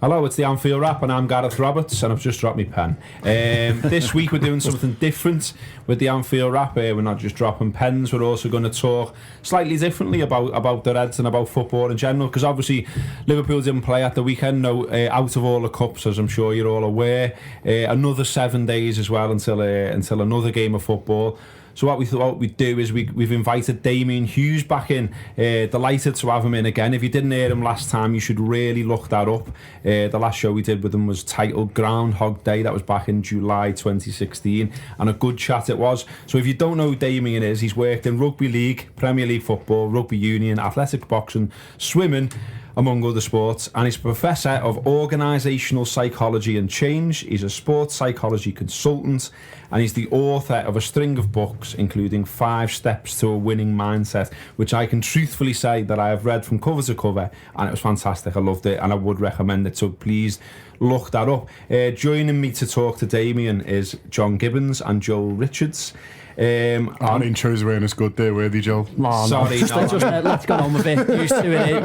Hello, it's the Anfield Wrap and I'm Gareth Roberts and I've just dropped my pen. This week we're doing something different with the Anfield Wrap. We're not just dropping pens, we're also going to talk slightly differently about the Reds and about football in general, because obviously Liverpool didn't play at the weekend, out of all the cups, as I'm sure you're all aware. Another 7 days as well until another game of football. So what we thought we'd do is we've invited Damian Hughes back in. Delighted to have him in again. If you didn't hear him last time, you should really look that up. The last show we did with him was titled Groundhog Day. That was back in July 2016, and a good chat it was. So if you don't know who Damian is, he's worked in rugby league, Premier League football, rugby union, athletic boxing, swimming, among other sports, and he's a professor of organisational psychology and change. He's a sports psychology consultant, and he's the author of a string of books, including 5 Steps to a Winning Mindset, which I can truthfully say that I have read from cover to cover, and it was fantastic. I loved it, and I would recommend it, so please look that up. Joining me to talk to Damian is Gibbons and Joel Richards. Our intro's wearing us good there, worthy Joel. Sorry, let's go on with it.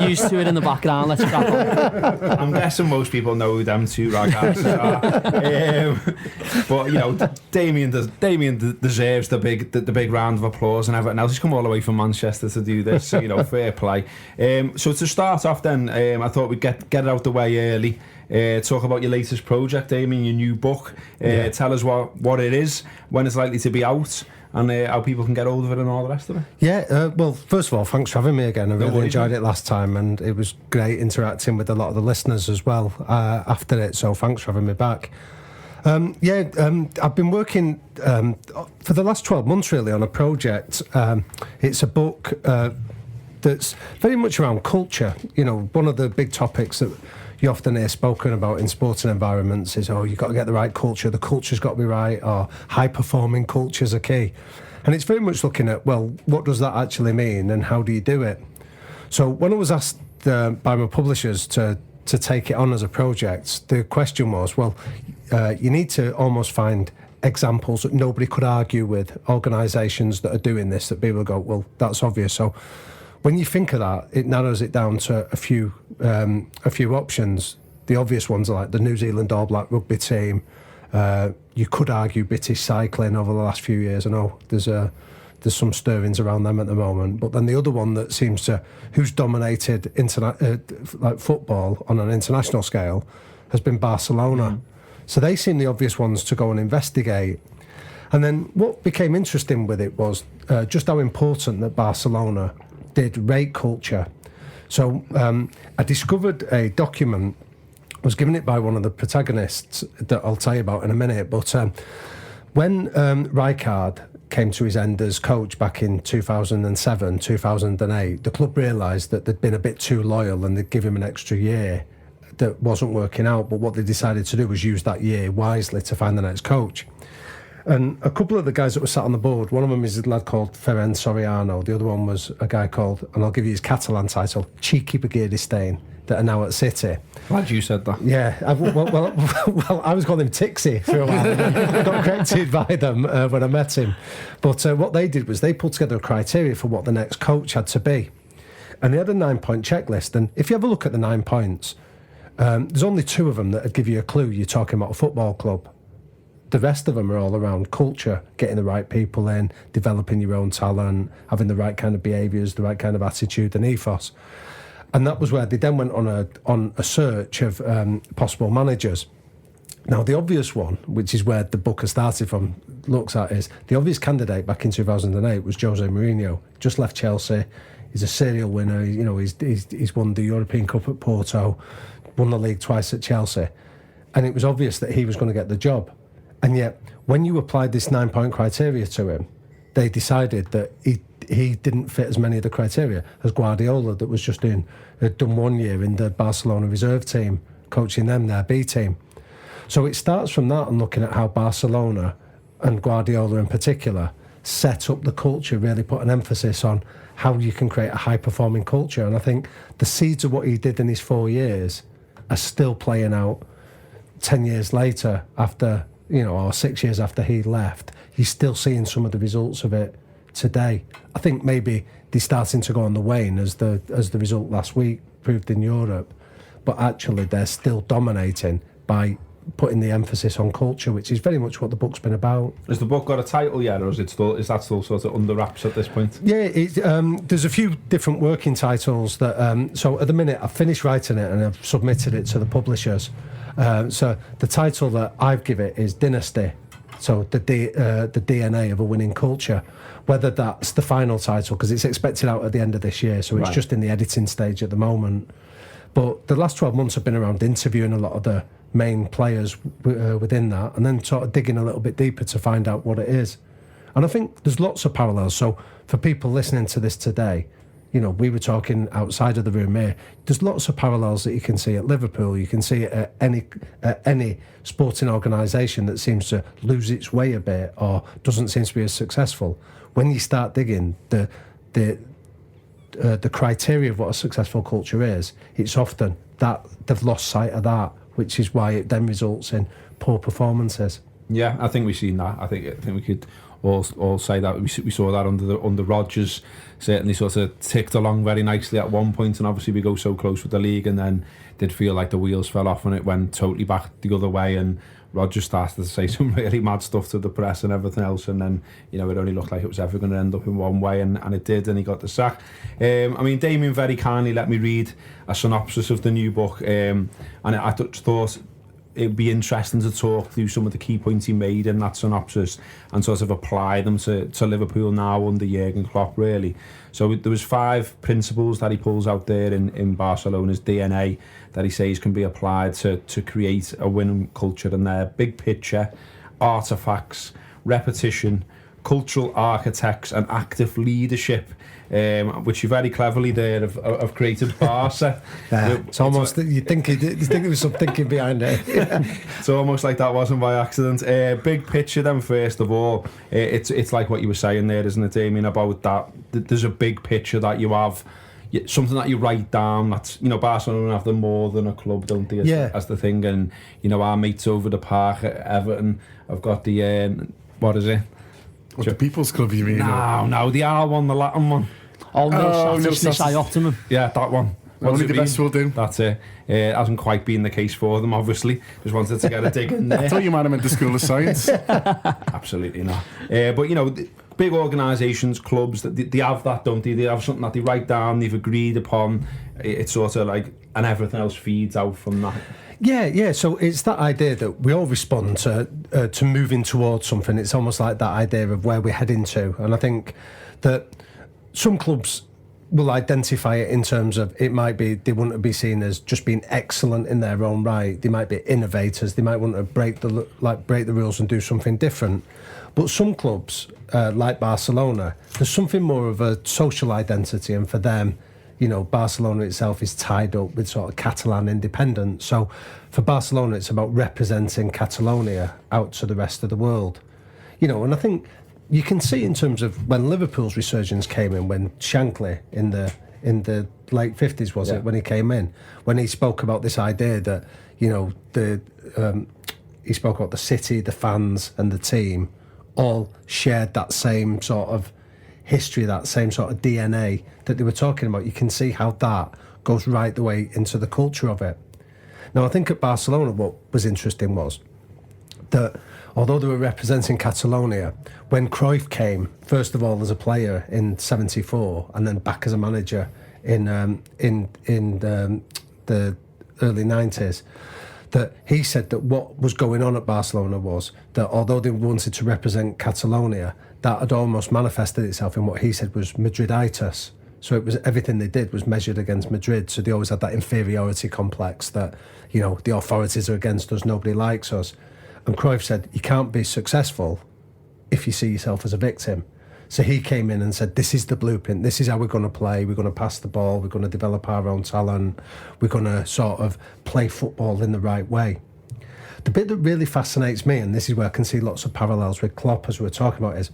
Used to it in the background. Let's crack on. I'm guessing most people know who them two raggags are. But you know, Damian deserves the big round of applause and everything else. He's come all the way from Manchester to do this, so you know, fair play. So to start off, then, I thought we'd get it out the way early. Talk about your latest project, Damian, your new book. Tell us what it is, when it's likely to be out, and how people can get hold of it and all the rest of it. Well, first of all, thanks for having me again. I really enjoyed it last time, and it was great interacting with a lot of the listeners as well after it, so thanks for having me back. I've been working for the last 12 months really on a project. It's a book that's very much around culture. You know, one of the big topics that you often hear spoken about in sporting environments is, you've got to get the right culture, the culture's got to be right, or high-performing cultures are key. And it's very much looking at, well, what does that actually mean and how do you do it? So when I was asked by my publishers to take it on as a project, the question was, well, you need to almost find examples that nobody could argue with, organisations that are doing this, that people go, well, that's obvious. So when you think of that, it narrows it down to a few options. The obvious ones are like the New Zealand All Black rugby team. You could argue British cycling over the last few years. I know there's some stirrings around them at the moment. But then the other one that who's dominated like football on an international scale has been Barcelona. So they seem the obvious ones to go and investigate. And then what became interesting with it was just how important that Barcelona did rate culture. So I discovered a document, I was given it by one of the protagonists that I'll tell you about in a minute, but when Rijkaard came to his end as coach back in 2007, 2008, the club realised that they'd been a bit too loyal and they'd give him an extra year that wasn't working out, but what they decided to do was use that year wisely to find the next coach. And a couple of the guys that were sat on the board, one of them is a lad called Ferran Soriano, the other one was a guy called, and I'll give you his Catalan title, Cheeky Begiristain, that are now at City. Glad you said that. Yeah, well, I was calling him Tixie for a while. I got corrected by them when I met him. But what they did was they put together a criteria for what the next coach had to be. And they had a 9-point checklist, and if you have a look at the 9 points, there's only 2 of them that would give you a clue you're talking about a football club. The rest of them are all around culture, getting the right people in, developing your own talent, having the right kind of behaviours, the right kind of attitude and ethos. And that was where they then went on a search of possible managers. Now, the obvious one, which is where the book has started from, looks at is the obvious candidate back in 2008 was Jose Mourinho. Just left Chelsea. He's a serial winner. You know, he's won the European Cup at Porto, won the league twice at Chelsea. And it was obvious that he was going to get the job. And yet, when you applied this 9-point criteria to him, they decided that he didn't fit as many of the criteria as Guardiola, that was just had done 1 year in the Barcelona reserve team, coaching them, their B team. So it starts from that and looking at how Barcelona, and Guardiola in particular, set up the culture, really put an emphasis on how you can create a high-performing culture. And I think the seeds of what he did in his 4 years are still playing out 10 years later after, or 6 years after he left. You're still seeing some of the results of it today. I think maybe they're starting to go on the wane as the result last week proved in Europe. but actually they're still dominating by putting the emphasis on culture, which is very much what the book's been about. Has the book got a title yet, or is that still sort of under wraps at this point? Yeah, there's a few different working titles that. So at the minute, I've finished writing it and I've submitted it to the publishers. So the title that I've given it is Dynasty. So the DNA of a winning culture. Whether that's the final title, because it's expected out at the end of this year, so it's just in the editing stage at the moment. But the last 12 months have been around interviewing a lot of the main players within that, and then sort of digging a little bit deeper to find out what it is. And I think there's lots of parallels. So for people listening to this today, you know, we were talking outside of the room here, there's lots of parallels that you can see at Liverpool, you can see it at any sporting organisation that seems to lose its way a bit or doesn't seem to be as successful. When you start digging the criteria of what a successful culture is, it's often that they've lost sight of that, which is why it then results in poor performances. Yeah, I think we've seen that. I think we could all say that we saw that under Rodgers. Certainly sort of ticked along very nicely at one point, and obviously we go so close with the league, and then did feel like the wheels fell off and it went totally back the other way, and Rodgers started to say some really mad stuff to the press and everything else, and then, you know, it only looked like it was ever going to end up in one way, and it did, and he got the sack. I mean, Damian very kindly let me read a synopsis of the new book, and I thought it'd be interesting to talk through some of the key points he made in that synopsis and sort of apply them to Liverpool now under Jürgen Klopp, really. So there was 5 principles that he pulls out there in Barcelona's DNA that he says can be applied to create a winning culture, and they're big picture, artefacts, repetition, cultural architects and active leadership, which you very cleverly there have created Barca. It's almost, you think there was some thinking behind it. It's almost like that wasn't by accident. Big picture then, first of all, it's like what you were saying there, isn't it, Damien, about that there's a big picture that you have, something that you write down. That's, you know, Barcelona have them more than a club, don't they, as the thing. And, you know, our mates over the park at Everton have got the what is it? What, the People's Club, you mean? No, the R one, the Latin one. No optimum. Yeah, that one. Only the best will do. That's it. It hasn't quite been the case for them, obviously. Just wanted to get a dig in there. I thought you might have meant the School of Science. Absolutely not. But, you know, big organisations, clubs, they have that, don't they? They have something that they write down, they've agreed upon. It's sort of like, and everything else feeds out from that. Yeah. So it's that idea that we all respond to moving towards something. It's almost like that idea of where we're heading to. And I think that some clubs will identify it in terms of, it might be they want to be seen as just being excellent in their own right. They might be innovators. They might want to break the rules and do something different. But some clubs, like Barcelona, there's something more of a social identity, and for them, you know, Barcelona itself is tied up with sort of Catalan independence. So for Barcelona, it's about representing Catalonia out to the rest of the world. You know, and I think you can see in terms of when Liverpool's resurgence came in, when Shankly in the late 50s, was it, when he came in, when he spoke about this idea that, you know, he spoke about the city, the fans and the team all shared that same sort of history, that same sort of DNA that they were talking about. You can see how that goes right the way into the culture of it. Now, I think at Barcelona, what was interesting was that although they were representing Catalonia, when Cruyff came, first of all as a player in '74, and then back as a manager in the early '90s, that he said that what was going on at Barcelona was that although they wanted to represent Catalonia, that had almost manifested itself in what he said was Madriditis. So it was, everything they did was measured against Madrid. So they always had that inferiority complex that, you know, the authorities are against us, nobody likes us. And Cruyff said, you can't be successful if you see yourself as a victim. So he came in and said, this is the blueprint, this is how we're going to play, we're going to pass the ball, we're going to develop our own talent, we're going to sort of play football in the right way. The bit that really fascinates me, and this is where I can see lots of parallels with Klopp as we were talking about, is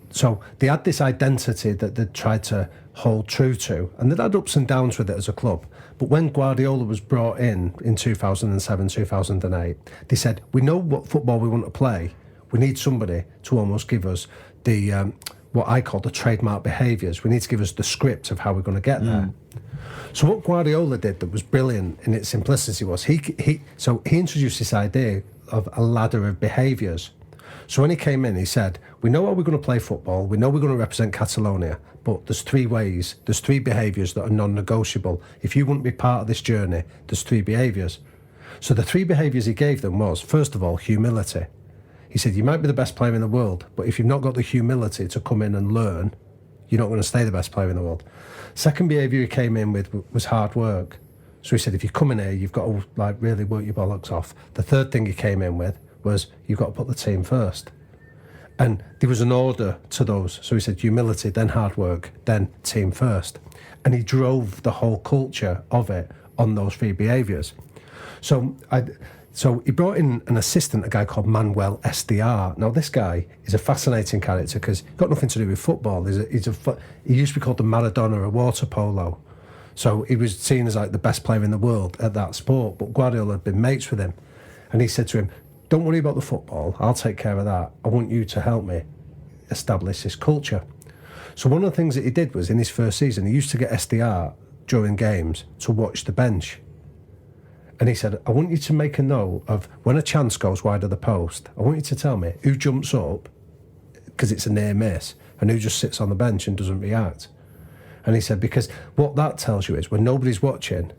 so they had this identity that they tried to hold true to, and they'd had ups and downs with it as a club. But when Guardiola was brought in 2007, 2008, they said, we know what football we want to play. We need somebody to almost give us the what I call the trademark behaviours. We need to give us the script of how we're going to get there. So what Guardiola did that was brilliant in its simplicity was he introduced this idea of a ladder of behaviours. So when he came in, he said, we know how we're going to play football, we know we're going to represent Catalonia, but there's three behaviours that are non-negotiable. If you wouldn't be part of this journey, there's three behaviours. So the three behaviours he gave them was, first of all, humility. He said, you might be the best player in the world, but if you've not got the humility to come in and learn, you're not going to stay the best player in the world. Second behaviour he came in with was hard work. So he said, if you come in here, you've got to really work your bollocks off. The third thing he came in with was, you've got to put the team first. And there was an order to those. So he said, humility, then hard work, then team first. And he drove the whole culture of it on those three behaviours. So he brought in an assistant, a guy called Manuel SDR. Now, this guy is a fascinating character because he's got nothing to do with football. He used to be called the Maradona of water polo. So he was seen as like the best player in the world at that sport. But Guardiola had been mates with him. And he said to him, don't worry about the football. I'll take care of that. I want you to help me establish this culture. So one of the things that he did was, in his first season, he used to get SDR during games to watch the bench. And he said, I want you to make a note of when a chance goes wide of the post, I want you to tell me who jumps up, because it's a near miss, and who just sits on the bench and doesn't react. And he said, because what that tells you is when nobody's watching,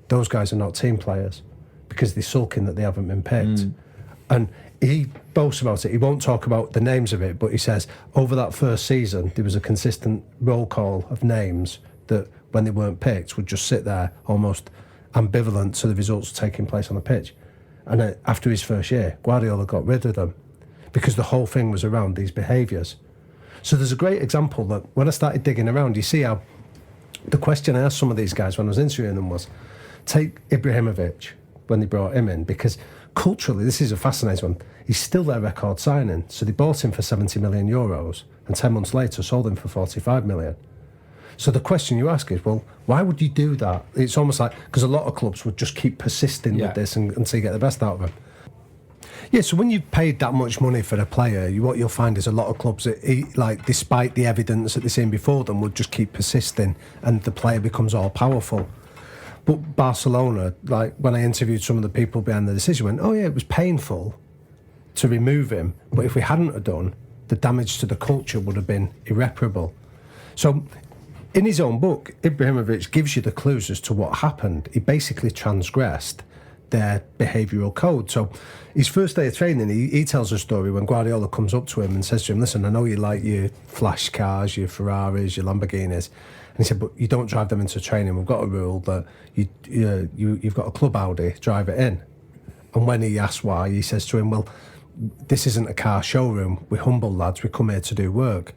those guys are not team players because they're sulking that they haven't been picked. And he boasts about it. He won't talk about the names of it, but he says over that first season, there was a consistent roll call of names that when they weren't picked would just sit there almost ambivalent to the results taking place on the pitch. And after his first year, Guardiola got rid of them because the whole thing was around these behaviours. So there's a great example that when I started digging around, you see how the question I asked some of these guys when I was interviewing them was, take Ibrahimovic when they brought him in, because culturally, this is a fascinating one. He's still their record signing. So they bought him for 70 million euros and 10 months later sold him for 45 million. So the question you ask is, well, why would you do that? It's almost like, because a lot of clubs would just keep persisting with this until you get the best out of them. Yeah, so when you've paid that much money for a player, what you'll find is a lot of clubs, that, despite the evidence that they've seen before them, would just keep persisting and the player becomes all powerful. But Barcelona, when I interviewed some of the people behind the decision, went, oh yeah, it was painful to remove him, but if we hadn't have done, the damage to the culture would have been irreparable. So in his own book, Ibrahimovic gives you the clues as to what happened. He basically transgressed their behavioural code. So his first day of training, he tells a story when Guardiola comes up to him and says to him, listen, I know you like your flash cars, your Ferraris, your Lamborghinis. And he said, but you don't drive them into training. We've got a rule that you've got a club Audi, drive it in. And when he asks why, he says to him, well, this isn't a car showroom. We're humble lads. We come here to do work.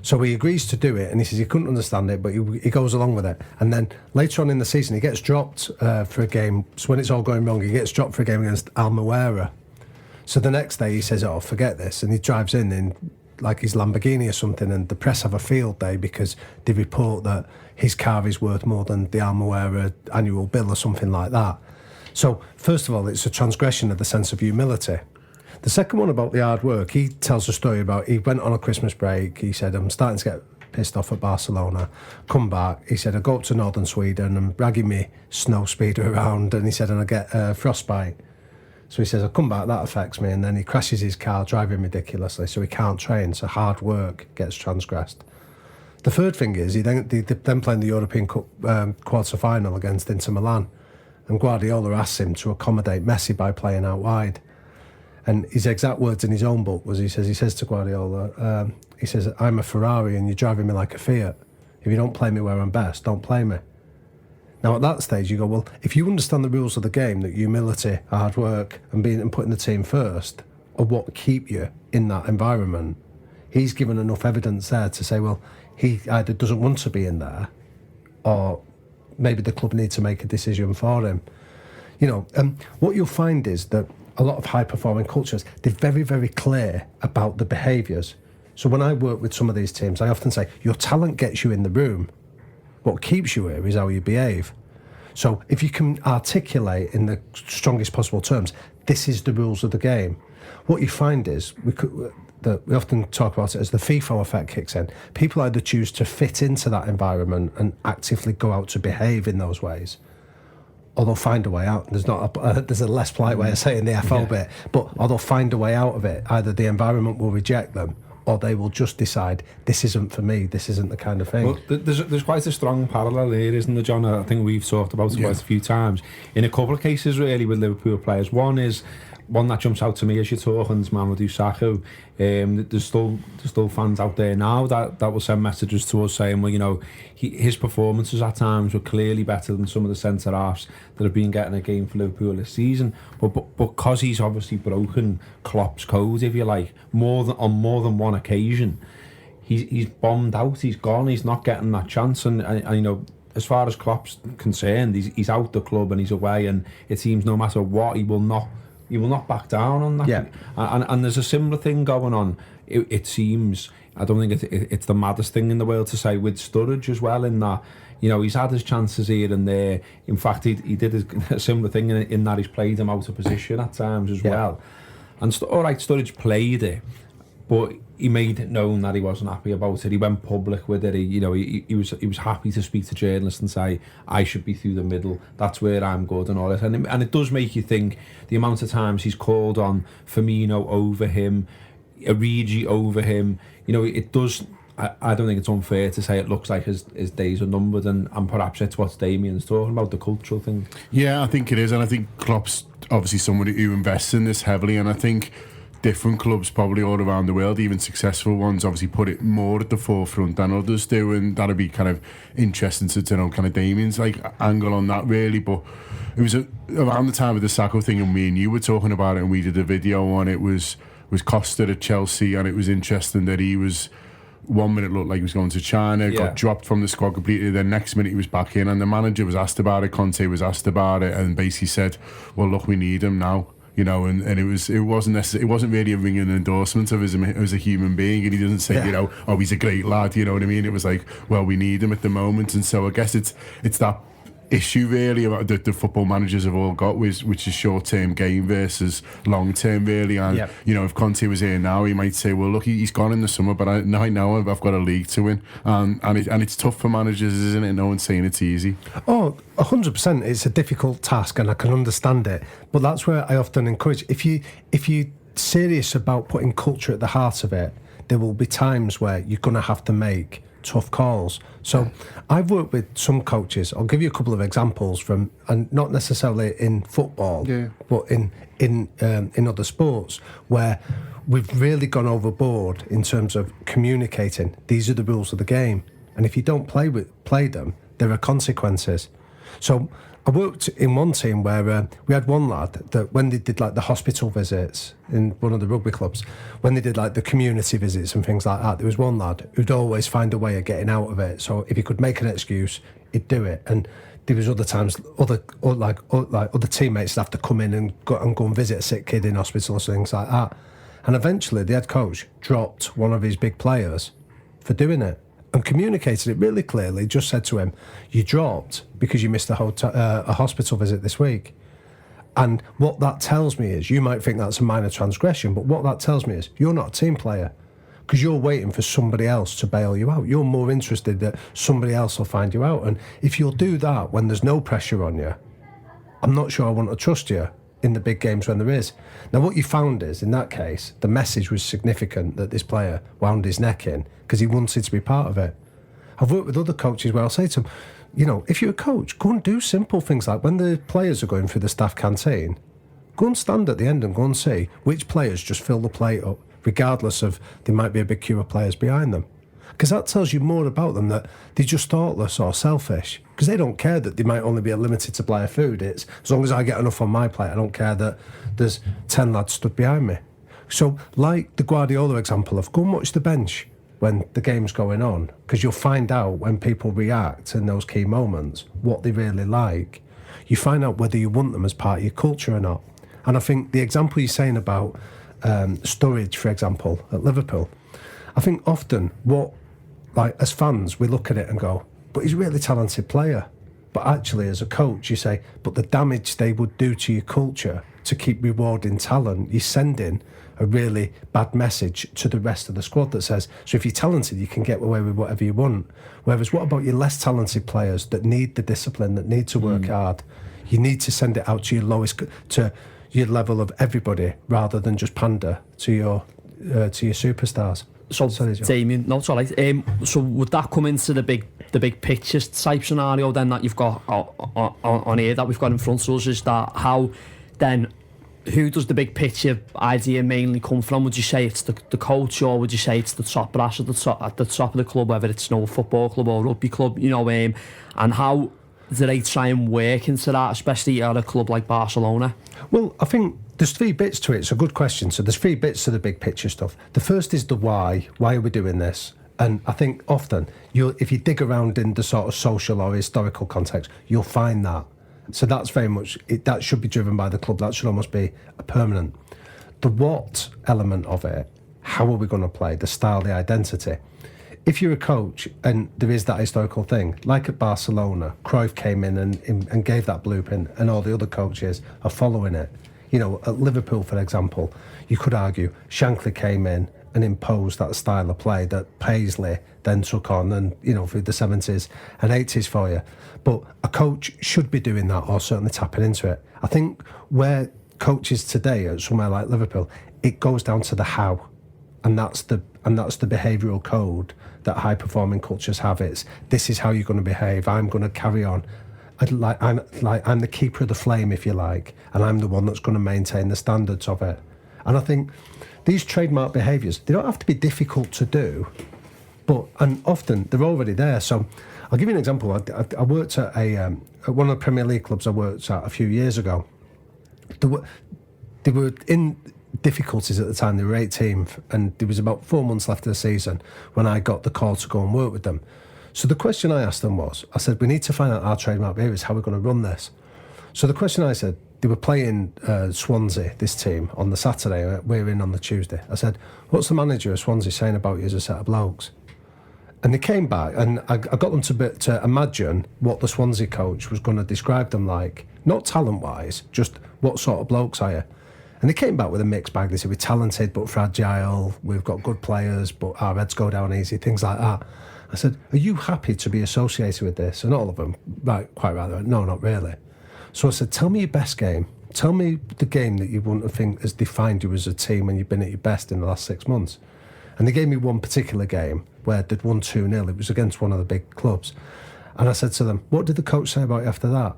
So he agrees to do it, and he says he couldn't understand it, but he goes along with it. And then later on in the season, he gets dropped for a game. So when it's all going wrong, he gets dropped for a game against Almuera. So the next day he says, oh, forget this. And he drives in like his Lamborghini or something, and the press have a field day because they report that his car is worth more than the Almuera annual bill or something like that. So first of all, it's a transgression of the sense of humility. The second one about the hard work, he tells a story about, he went on a Christmas break. He said, I'm starting to get pissed off at Barcelona. Come back. He said, I go up to northern Sweden and bragging me snow speeder around. And he said, and I get frostbite. So he says, I come back, that affects me. And then he crashes his car, driving ridiculously. So he can't train. So hard work gets transgressed. The third thing is, they then playing the European Cup quarter-final against Inter Milan. And Guardiola asks him to accommodate Messi by playing out wide. And his exact words in his own book was, he says to Guardiola, he says, I'm a Ferrari and you're driving me like a Fiat. If you don't play me where I'm best, don't play me. Now at that stage you go, well, if you understand the rules of the game, that humility, hard work and putting the team first are what keep you in that environment, he's given enough evidence there to say, well, he either doesn't want to be in there or maybe the club need to make a decision for him. What you'll find is that a lot of high-performing cultures, they're very, very clear about the behaviours. So when I work with some of these teams, I often say, your talent gets you in the room. What keeps you here is how you behave. So if you can articulate in the strongest possible terms, this is the rules of the game, what you find is we often talk about it as the FIFO effect kicks in. People either choose to fit into that environment and actively go out to behave in those ways, or they'll find a way out. There's a less polite way of saying the FO bit, or they'll find a way out of it. Either the environment will reject them, or they will just decide, this isn't for me, this isn't the kind of thing. Well, there's quite a strong parallel here, isn't there, John? I think we've talked about it quite a few times. In a couple of cases, really, with Liverpool players. One that jumps out to me as you're talking is Mamadou Sakho. There's still fans out there now that will send messages to us saying, well, you know, his performances at times were clearly better than some of the centre-halves that have been getting a game for Liverpool this season. But because he's obviously broken Klopp's code, if you like, on more than one occasion, he's bombed out, he's gone, he's not getting that chance. And you know, as far as Klopp's concerned, he's out the club and he's away, and it seems no matter what, he will not back down on that. Yeah. And there's a similar thing going on. It seems, I don't think it's the maddest thing in the world to say, with Sturridge as well, in that, you know, he's had his chances here and there. In fact, he did a similar thing in that he's played him out of position at times as well. And all right, Sturridge played it, but he made it known that he wasn't happy about it. He went public with it. He was happy to speak to journalists and say, I should be through the middle, that's where I'm good and all that. And it does make you think the amount of times he's called on Firmino over him, Origi over him. You know, it does. I don't think it's unfair to say it looks like his days are numbered, and perhaps it's what Damian's talking about, the cultural thing. Yeah, I think it is, and I think Klopp's obviously somebody who invests in this heavily, and I think different clubs probably all around the world, even successful ones, obviously put it more at the forefront than others do, and that'd be kind of interesting to know kind of Damian's angle on that, really. But it was around the time of the Sakho thing, and me and you were talking about it, and we did a video on it. Was Costa at Chelsea, and it was interesting that he was, 1 minute looked like he was going to China, got dropped from the squad completely, then next minute he was back in, and the manager was asked about it, Conte was asked about it, and basically said, well, look, we need him now. You know, and it wasn't really a ringing endorsement of him as a human being, and he doesn't say, you know, oh, he's a great lad, you know what I mean? It was like, well, we need him at the moment. And so I guess it's that issue really about the football managers have all got, which is short-term gain versus long-term, really. And you know, if Conte was here now, he might say, well, look, he's gone in the summer, but I know I've got a league to win, and it's tough for managers, isn't it? No one's saying it's easy. Oh, 100%. It's a difficult task, and I can understand it. But that's where I often encourage, if you're serious about putting culture at the heart of it, there will be times where you're going to have to make tough calls. So I've worked with some coaches. I'll give you a couple of examples from, and not necessarily in football, but in other sports, where we've really gone overboard in terms of communicating. These are the rules of the game, and if you don't play them, there are consequences. So I worked in one team where we had one lad that when they did like the hospital visits in one of the rugby clubs, when they did like the community visits and things like that, there was one lad who'd always find a way of getting out of it. So if he could make an excuse, he'd do it. And there was other times other teammates would have to come in and go and visit a sick kid in hospital or things like that. And eventually the head coach dropped one of his big players for doing it, and communicated it really clearly. Just said to him, you dropped because you missed a hospital visit this week. And what that tells me is, you might think that's a minor transgression, but what that tells me is you're not a team player, because you're waiting for somebody else to bail you out. You're more interested that somebody else will find you out. And if you'll do that when there's no pressure on you, I'm not sure I want to trust you in the big games when there is. Now, what you found is, in that case, the message was significant that this player wound his neck in because he wanted to be part of it. I've worked with other coaches where I'll say to them, you know, if you're a coach, go and do simple things like when the players are going through the staff canteen, go and stand at the end and go and see which players just fill the plate up, regardless of there might be a big queue of players behind them. Because that tells you more about them, that they're just thoughtless or selfish. Because they don't care that they might only be a limited supply of food. It's as long as I get enough on my plate, I don't care that there's 10 lads stood behind me. So, like the Guardiola example of go and watch the bench when the game's going on, because you'll find out when people react in those key moments, what they really like. You find out whether you want them as part of your culture or not. And I think the example you're saying about Sturridge, for example, at Liverpool, I think often as fans, we look at it and go, but he's a really talented player. But actually, as a coach, you say, but the damage they would do to your culture to keep rewarding talent, you're sending a really bad message to the rest of the squad that says, so if you're talented, you can get away with whatever you want. Whereas what about your less talented players that need the discipline, that need to work hard? You need to send it out to your lowest, to your level of everybody, rather than just pander to your superstars. So, Sorry, Joe. Damian, no, it's all right. So would that come into the big picture type scenario then that you've got on here that we've got in front of us? Is that how then? Who does the big picture idea mainly come from? Would you say it's the coach, or would you say it's the top brass at the top of the club, whether it's no football club or rugby club, and how do they try and work into that, especially at a club like Barcelona? Well, I think there's 3 bits to it. It's a good question. So there's 3 bits to the big picture stuff. The first is the why. Why are we doing this? And I think often, if you dig around in the sort of social or historical context, you'll find that. So that's very much, that should be driven by the club. That should almost be a permanent. The what element of it, how are we going to play, the style, the identity. If you're a coach and there is that historical thing, like at Barcelona, Cruyff came in and gave that blueprint, and all the other coaches are following it. At Liverpool, for example, you could argue Shankly came in and imposed that style of play that Paisley then took on, and through the 70s and 80s for you. But a coach should be doing that, or certainly tapping into it. I think where coaches today at somewhere like Liverpool, it goes down to the how, and that's the behavioural code that high performing cultures have. It's, this is how you're going to behave. I'm going to carry on. I'm the keeper of the flame, if you like, and I'm the one that's going to maintain the standards of it. And I think these trademark behaviours, they don't have to be difficult to do, and often they're already there. So I'll give you an example. I worked at one of the Premier League clubs I worked at a few years ago. They were in difficulties at the time. They were 18th, and there was about 4 months left of the season when I got the call to go and work with them. So the question I asked them was, I said, we need to find out our trademark behaviours, how we're going to run this. So the question I said, they were playing Swansea, this team, on the Saturday. We're in on the Tuesday. I said, what's the manager of Swansea saying about you as a set of blokes? And they came back, and I got them to imagine what the Swansea coach was going to describe them like, not talent-wise, just what sort of blokes are you? And they came back with a mixed bag. They said, we're talented but fragile, we've got good players but our heads go down easy, things like that. I said, are you happy to be associated with this? And all of them, quite rather, no, not really. So I said, tell me your best game. Tell me the game that you wouldn't think has defined you as a team when you've been at your best in the last 6 months. And they gave me one particular game where they'd won 2-0. It was against one of the big clubs. And I said to them, what did the coach say about you after that?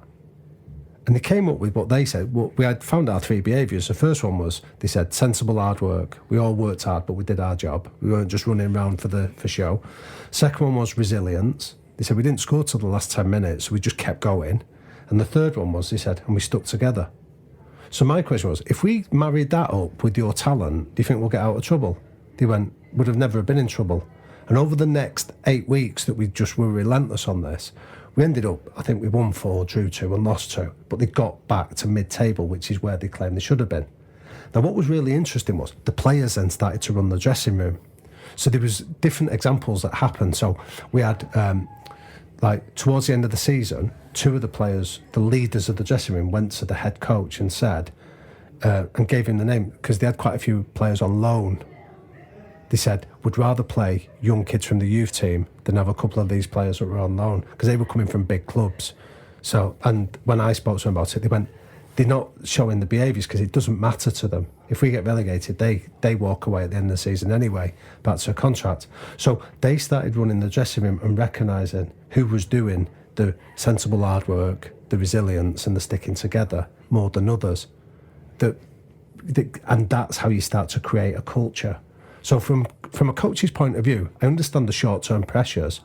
And they came up with what they said. Well, we had found our 3 behaviours. The first one was, they said, sensible hard work. We all worked hard, but we did our job. We weren't just running around for show. Second one was resilience. They said, we didn't score till the last 10 minutes, so we just kept going. And the third one was, they said, and we stuck together. So my question was, if we married that up with your talent, do you think we'll get out of trouble? They went, would have never been in trouble. And over the next 8 weeks that we just were relentless on this, we ended up, I think we won 4, drew 2 and lost 2, but they got back to mid-table, which is where they claimed they should have been. Now, what was really interesting was the players then started to run the dressing room. So there was different examples that happened. So we had, towards the end of the season, 2 of the players, the leaders of the dressing room, went to the head coach and said, and gave him the name, because they had quite a few players on loan. They said, would rather play young kids from the youth team than have a couple of these players that were on loan, because they were coming from big clubs. So, and when I spoke to them about it, they went, they're not showing the behaviours because it doesn't matter to them. If we get relegated, they walk away at the end of the season anyway, back to a contract. So they started running the dressing room and recognising who was doing the sensible hard work, the resilience and the sticking together more than others. And that's how you start to create a culture. So from a coach's point of view, I understand the short-term pressures,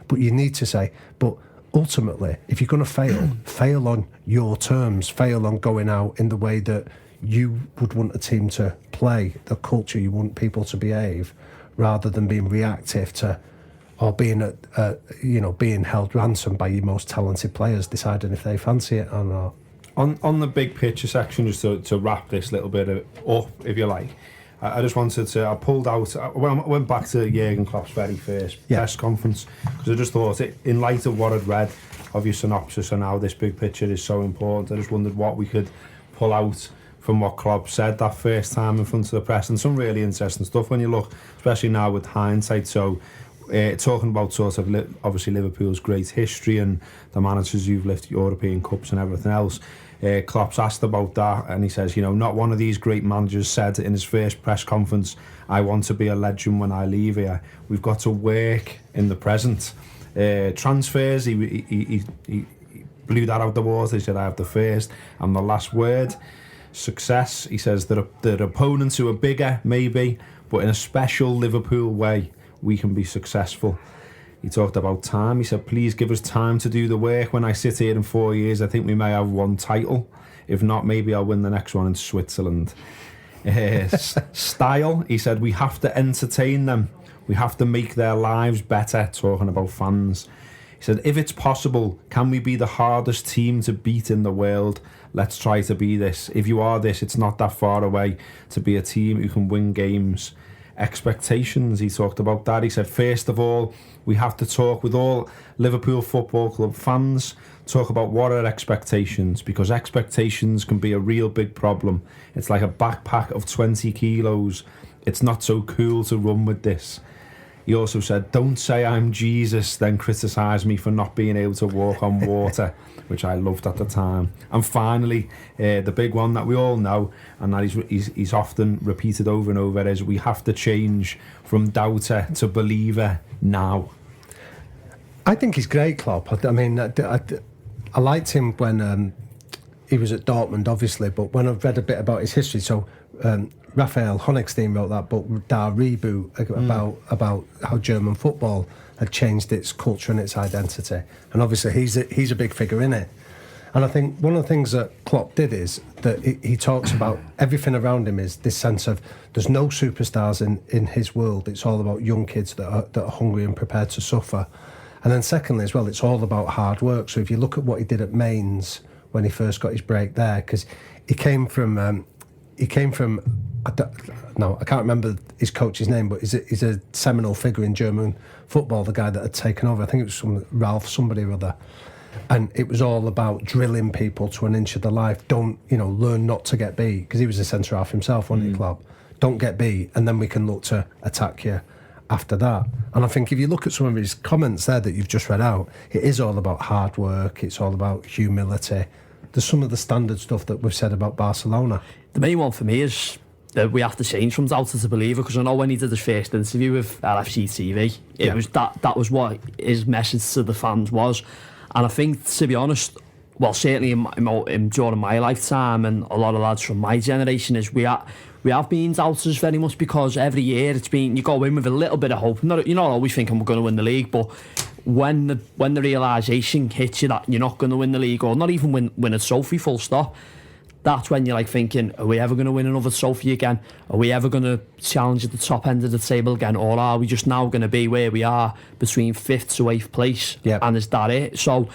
but you need to say, but ultimately, if you're going to fail on your terms, fail on going out in the way that you would want a team to play, the culture you want people to behave, rather than being reactive to, or being being held ransom by your most talented players, deciding if they fancy it or not. On the big picture section, just to wrap this little bit up, if you like, I just wanted to, I went back to Jürgen Klopp's very first press conference, because I just thought, in light of what I'd read of your synopsis on how this big picture is so important. I just wondered what we could pull out from what Klopp said that first time in front of the press, and some really interesting stuff when you look, especially now with hindsight. So talking about sort of obviously Liverpool's great history and the managers who've lifted European Cups and everything else, Klopp's asked about that, and he says, not one of these great managers said in his first press conference, I want to be a legend when I leave here. We've got to work in the present. Transfers, he blew that out the water. He said, I have the first and the last word. Success, he says, there are opponents who are bigger, maybe, but in a special Liverpool way, we can be successful. He talked about time. He said, please give us time to do the work. When I sit here in 4 years, I think we may have one title. If not, maybe I'll win the next one in Switzerland. Style, he said, we have to entertain them. We have to make their lives better, talking about fans. He said, if it's possible, can we be the hardest team to beat in the world? Let's try to be this. If you are this, it's not that far away to be a team who can win games. Expectations, he talked about that. He said, first of all, we have to talk with all Liverpool Football Club fans, talk about what are expectations, because expectations can be a real big problem. It's like a backpack of 20 kilos. It's not so cool to run with this. He also said, don't say I'm Jesus, then criticise me for not being able to walk on water, which I loved at the time. And finally, the big one that we all know, and that he's often repeated over and over, is we have to change from doubter to believer now. I think he's great, Klopp. I mean, I liked him when he was at Dortmund, obviously, but when I've read a bit about his history, so Raphael Honigstein wrote that book, Der Reboot, about how German football had changed its culture and its identity. And obviously he's a big figure in it. And I think one of the things that Klopp did is that he talks about everything around him is this sense of there's no superstars in his world. It's all about young kids that are hungry and prepared to suffer. And then secondly as well, it's all about hard work. So if you look at what he did at Mainz when he first got his break there, because he came from I can't remember his coach's name, but he's a seminal figure in German football, the guy that had taken over. I think it was Ralph somebody or other. And it was all about drilling people to an inch of the life. Don't, learn not to get beat, because he was a centre half himself, wasn't he, Klopp? Don't get beat, and then we can look to attack you after that. And I think if you look at some of his comments there that you've just read out, it is all about hard work, it's all about humility. There's some of the standard stuff that we've said about Barcelona. The main one for me is that we have to change from doubter to believer, because I know when he did his first interview with LFC TV, it was that was what his message to the fans was. And I think, to be honest, well, certainly during my lifetime, and a lot of lads from my generation, is we have been doubters very much, because every year it's been, you go in with a little bit of hope. You're not always thinking we're going to win the league, but when the realisation hits you that you're not going to win the league, or not even win a trophy, full stop, that's when you're like thinking, are we ever going to win another trophy again? Are we ever going to challenge at the top end of the table again? Or are we just now going to be where we are between 5th to 8th place? Yep. And is that it? So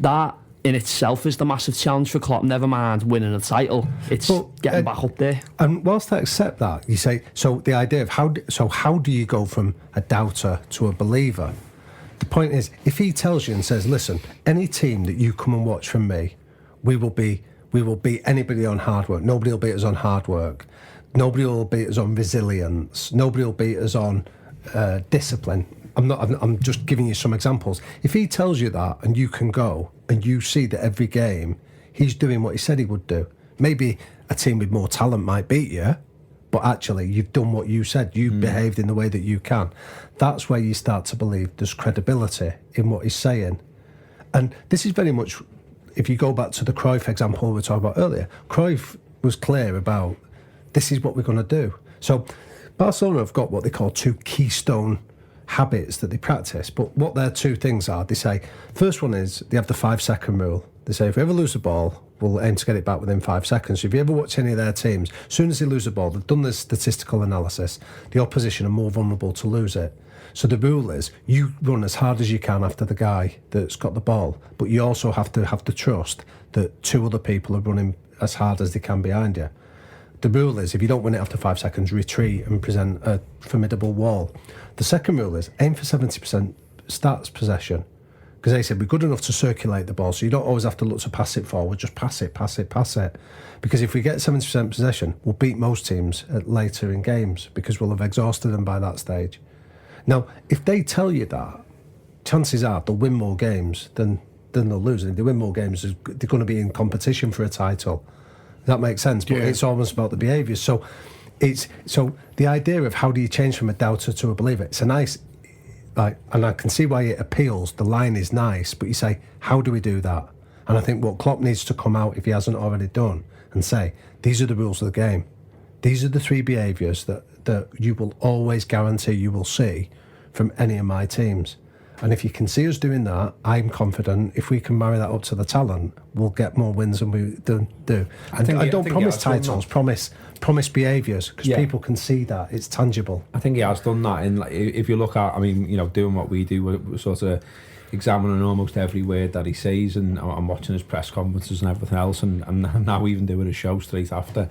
that in itself is the massive challenge for Klopp. Never mind winning a title, it's getting back up there. And whilst I accept that, you say, so the idea of how do you go from a doubter to a believer? The point is, if he tells you and says, listen, any team that you come and watch from me, we will beat anybody on hard work. Nobody will beat us on hard work. Nobody will beat us on resilience. Nobody will beat us on discipline. I'm just giving you some examples. If he tells you that and you can go and you see that every game he's doing what he said he would do, maybe a team with more talent might beat you, but actually you've done what you said. You've behaved in the way that you can. That's where you start to believe there's credibility in what he's saying. And this is very much, if you go back to the Cruyff example we were talking about earlier, Cruyff was clear about this is what we're going to do. So Barcelona have got what they call 2 keystone habits that they practice, but what their 2 things are, they say, first one is they have the 5-second rule. They say if we ever lose the ball, we'll aim to get it back within 5 seconds. So if you ever watch any of their teams, as soon as they lose the ball, they've done this statistical analysis, the opposition are more vulnerable to lose it. So the rule is you run as hard as you can after the guy that's got the ball, but you also have to have the trust that 2 other people are running as hard as they can behind you. The rule is if you don't win it after 5 seconds, retreat and present a formidable wall. The second rule is aim for 70% stats possession. Because they said we're good enough to circulate the ball, so you don't always have to look to pass it forward, just pass it. Because if we get 70% possession, we'll beat most teams later in games because we'll have exhausted them by that stage. Now, if they tell you that, chances are they'll win more games than they'll lose. And if they win more games, they're going to be in competition for a title. Does that make sense? But it's almost about the behaviours. So the idea of how do you change from a doubter to a believer, it's a nice... and I can see why it appeals. The line is nice, but you say, how do we do that? And I think what Klopp needs to come out, if he hasn't already done, and say, these are the rules of the game. These are the 3 behaviours that you will always guarantee you will see from any of my teams. And if you can see us doing that, I'm confident if we can marry that up to the talent, we'll get more wins than we do. I don't promise titles, promise behaviours, because people can see that. It's tangible. I think he has done that. And if you look at, doing what we do, we're sort of examining almost every word that he says, and I'm watching his press conferences and everything else, and now even doing a show straight after.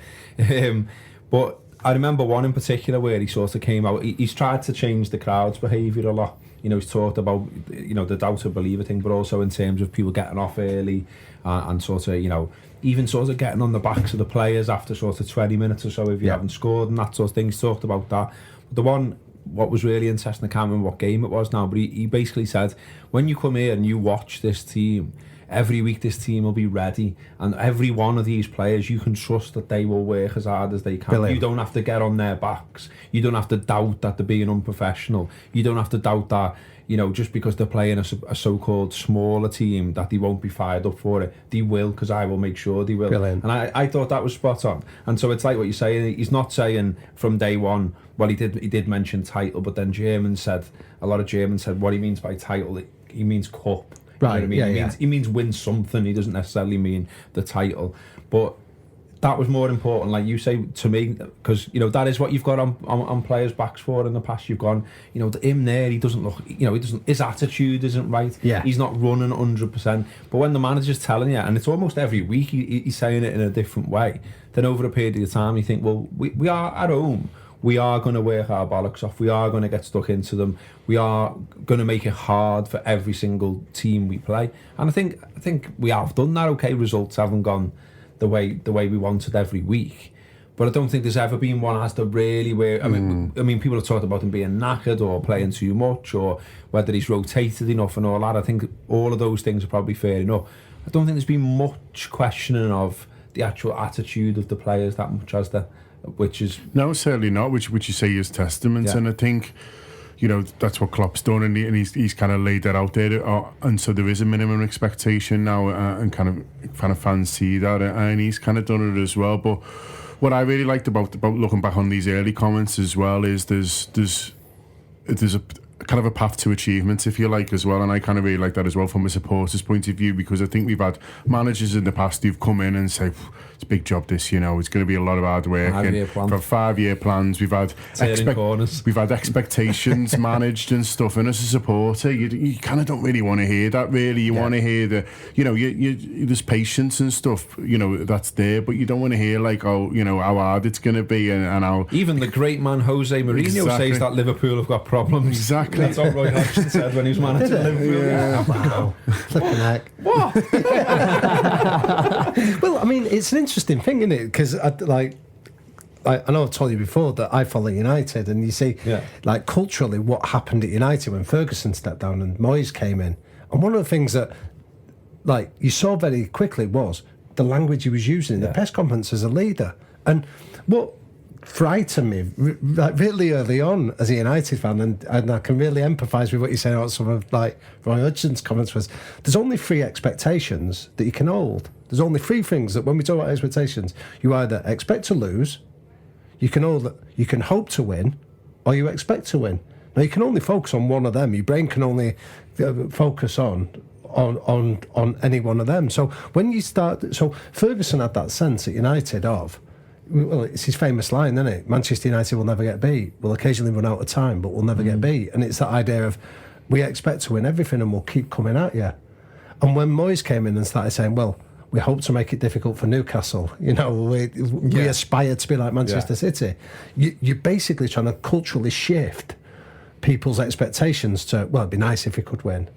But I remember one in particular where he sort of came out, he's tried to change the crowd's behaviour a lot. He's talked about, the doubter believer thing, but also in terms of people getting off early and sort of, even sort of getting on the backs of the players after sort of 20 minutes or so if you haven't scored and that sort of thing. He's talked about that. But what was really interesting, I can't remember what game it was now, but he basically said, when you come here and you watch this team, every week this team will be ready, and every one of these players you can trust that they will work as hard as they can. Brilliant. You don't have to get on their backs. You don't have to doubt that they're being unprofessional. You don't have to doubt that, just because they're playing a so-called smaller team, that they won't be fired up for it. They will, because I will make sure they will. Brilliant. And I thought that was spot on. And so it's like what you're saying, he's not saying from day one, well, he did mention title, but then a lot of Germans said what he means by title, he means cup. Right, you know what I mean? He means win something. He doesn't necessarily mean the title. But that was more important, like you say to me, because that is what you've got on players' backs for in the past. You've gone, him there. He doesn't look, his attitude isn't right. Yeah, he's not running 100%. But when the manager's telling you, and it's almost every week he's saying it in a different way, then over a period of time you think, well, we are at home. We are going to work our bollocks off. We are going to get stuck into them. We are going to make it hard for every single team we play. And I think we have done that. Okay, results haven't gone the way we wanted every week, but I don't think there's ever been one has to really wear. I mean, people have talked about him being knackered or playing too much, or whether he's rotated enough and all that. I think all of those things are probably fair enough. I don't think there's been much questioning of the actual attitude of the players that much as the. Which is no, certainly not. Which you say is testaments, and I think that's what Klopp's done, and he's kind of laid that out there, and so there is a minimum expectation now, and kind of fans see that, and he's kind of done it as well. But what I really liked about looking back on these early comments as well is there's a kind of a path to achievement, if you like, as well, and I kind of really like that as well from a supporter's point of view, because I think we've had managers in the past who've come in and say, it's a big job this, it's going to be a lot of hard work, and we've had 5-year plans, we've had expectations managed and stuff, and as a supporter you kind of don't really want to hear that, really. You want to hear that there's patience and stuff, that's there, but you don't want to hear like, how hard it's going to be, and how even the great man Jose Mourinho says that Liverpool have got problems. Exactly. That's what Roy Hodgson said when he was managing Liverpool. Yeah. Wow. Flipping heck. What? Well, I mean, it's an interesting thing, isn't it? Because I know I've told you before that I follow United, and you see, like, culturally, what happened at United when Ferguson stepped down and Moyes came in. And one of the things that, like, you saw very quickly was the language he was using in the press conference as a leader. And what frightened me really early on as a United fan, and I can really empathise with what you say about some of like Roy Hodgson's comments, was there's only 3 expectations that you can hold. There's only 3 things that when we talk about expectations, you either expect to lose, you can hope to win, or you expect to win. Now you can only focus on one of them. Your brain can only focus on any one of them. So when you start, so Ferguson had that sense at United of, well, it's his famous line, isn't it? Manchester United will never get beat. We'll occasionally run out of time, but we'll never get beat. And it's that idea of we expect to win everything and we'll keep coming at you. And when Moyes came in and started saying, well, we hope to make it difficult for Newcastle, we aspire to be like Manchester City. You're basically trying to culturally shift people's expectations to, well, it'd be nice if we could win.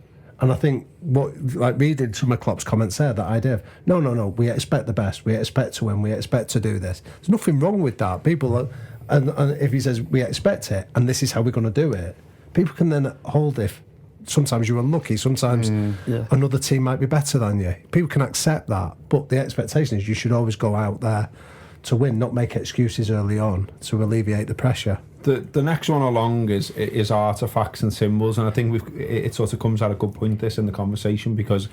And I think reading some of Klopp's comments there, that idea of no, we expect the best, we expect to win, we expect to do this. There's nothing wrong with that. People are, and if he says we expect it and this is how we're going to do it, people can then hold if sometimes you're unlucky, sometimes another team might be better than you. People can accept that, but the expectation is you should always go out there to win, not make excuses early on to alleviate the pressure. The next one along is artefacts and symbols, and I think it sort of comes at a good point this in the conversation, because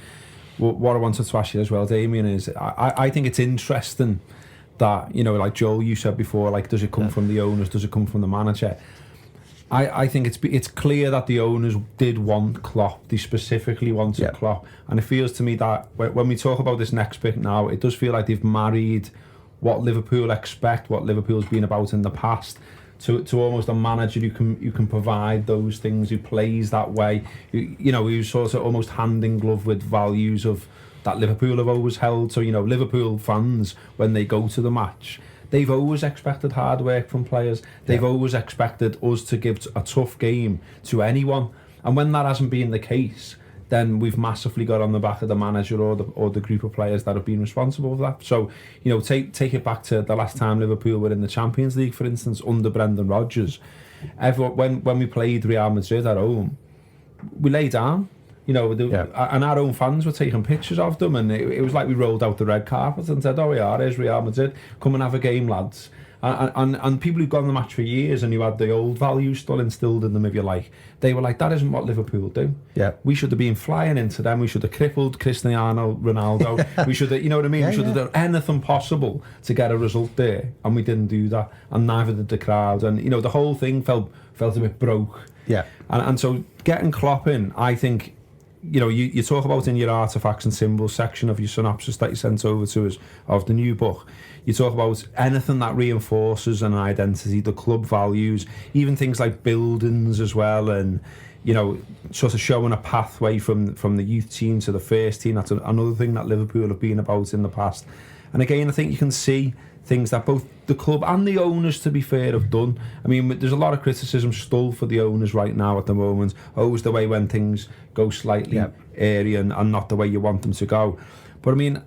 what I wanted to ask you as well, Damian, is I think it's interesting that, you know, like Joel, you said before, like, does it come from the owners, does it come from the manager? I think it's clear that the owners did want Klopp. They specifically wanted Klopp, and it feels to me that when we talk about this next bit now, it does feel like they've married what Liverpool expect, what Liverpool's been about in the past, to almost a manager who can provide those things, who plays that way, you know, who's sort of almost hand in glove with values of that Liverpool have always held. So, you know, Liverpool fans, when they go to the match, they've always expected hard work from players. They've always expected us to give a tough game to anyone. And when that hasn't been the case, then we've massively got on the back of the manager or the group of players that have been responsible for that. So, you know, take it back to the last time Liverpool were in the Champions League, for instance, under Brendan Rodgers. When we played Real Madrid at home, we lay down. You know, and our own fans were taking pictures of them, and it was like we rolled out the red carpet and said, "Oh, we are, here's Real Madrid, come and have a game, lads." And people who've gone the match for years and who had the old values still instilled in them, if you like, they were like, that isn't what Liverpool do. Yeah, we should have been flying into them. We should have crippled Cristiano Ronaldo. We should have, you know what I mean? We should have done anything possible to get a result there, and we didn't do that, and neither did the crowd. And, you know, the whole thing felt a bit broke. Yeah, and so getting Klopp in, I think, you know, you talk about in your artefacts and symbols section of your synopsis that you sent over to us of the new book, you talk about anything that reinforces an identity, the club values, even things like buildings as well, and, you know, sort of showing a pathway from the youth team to the first team. That's another thing that Liverpool have been about in the past. And again, I think you can see things that both the club and the owners, to be fair, have done. I mean, there's a lot of criticism still for the owners right now at the moment. Always the way when things go slightly airy and not the way you want them to go. But I mean,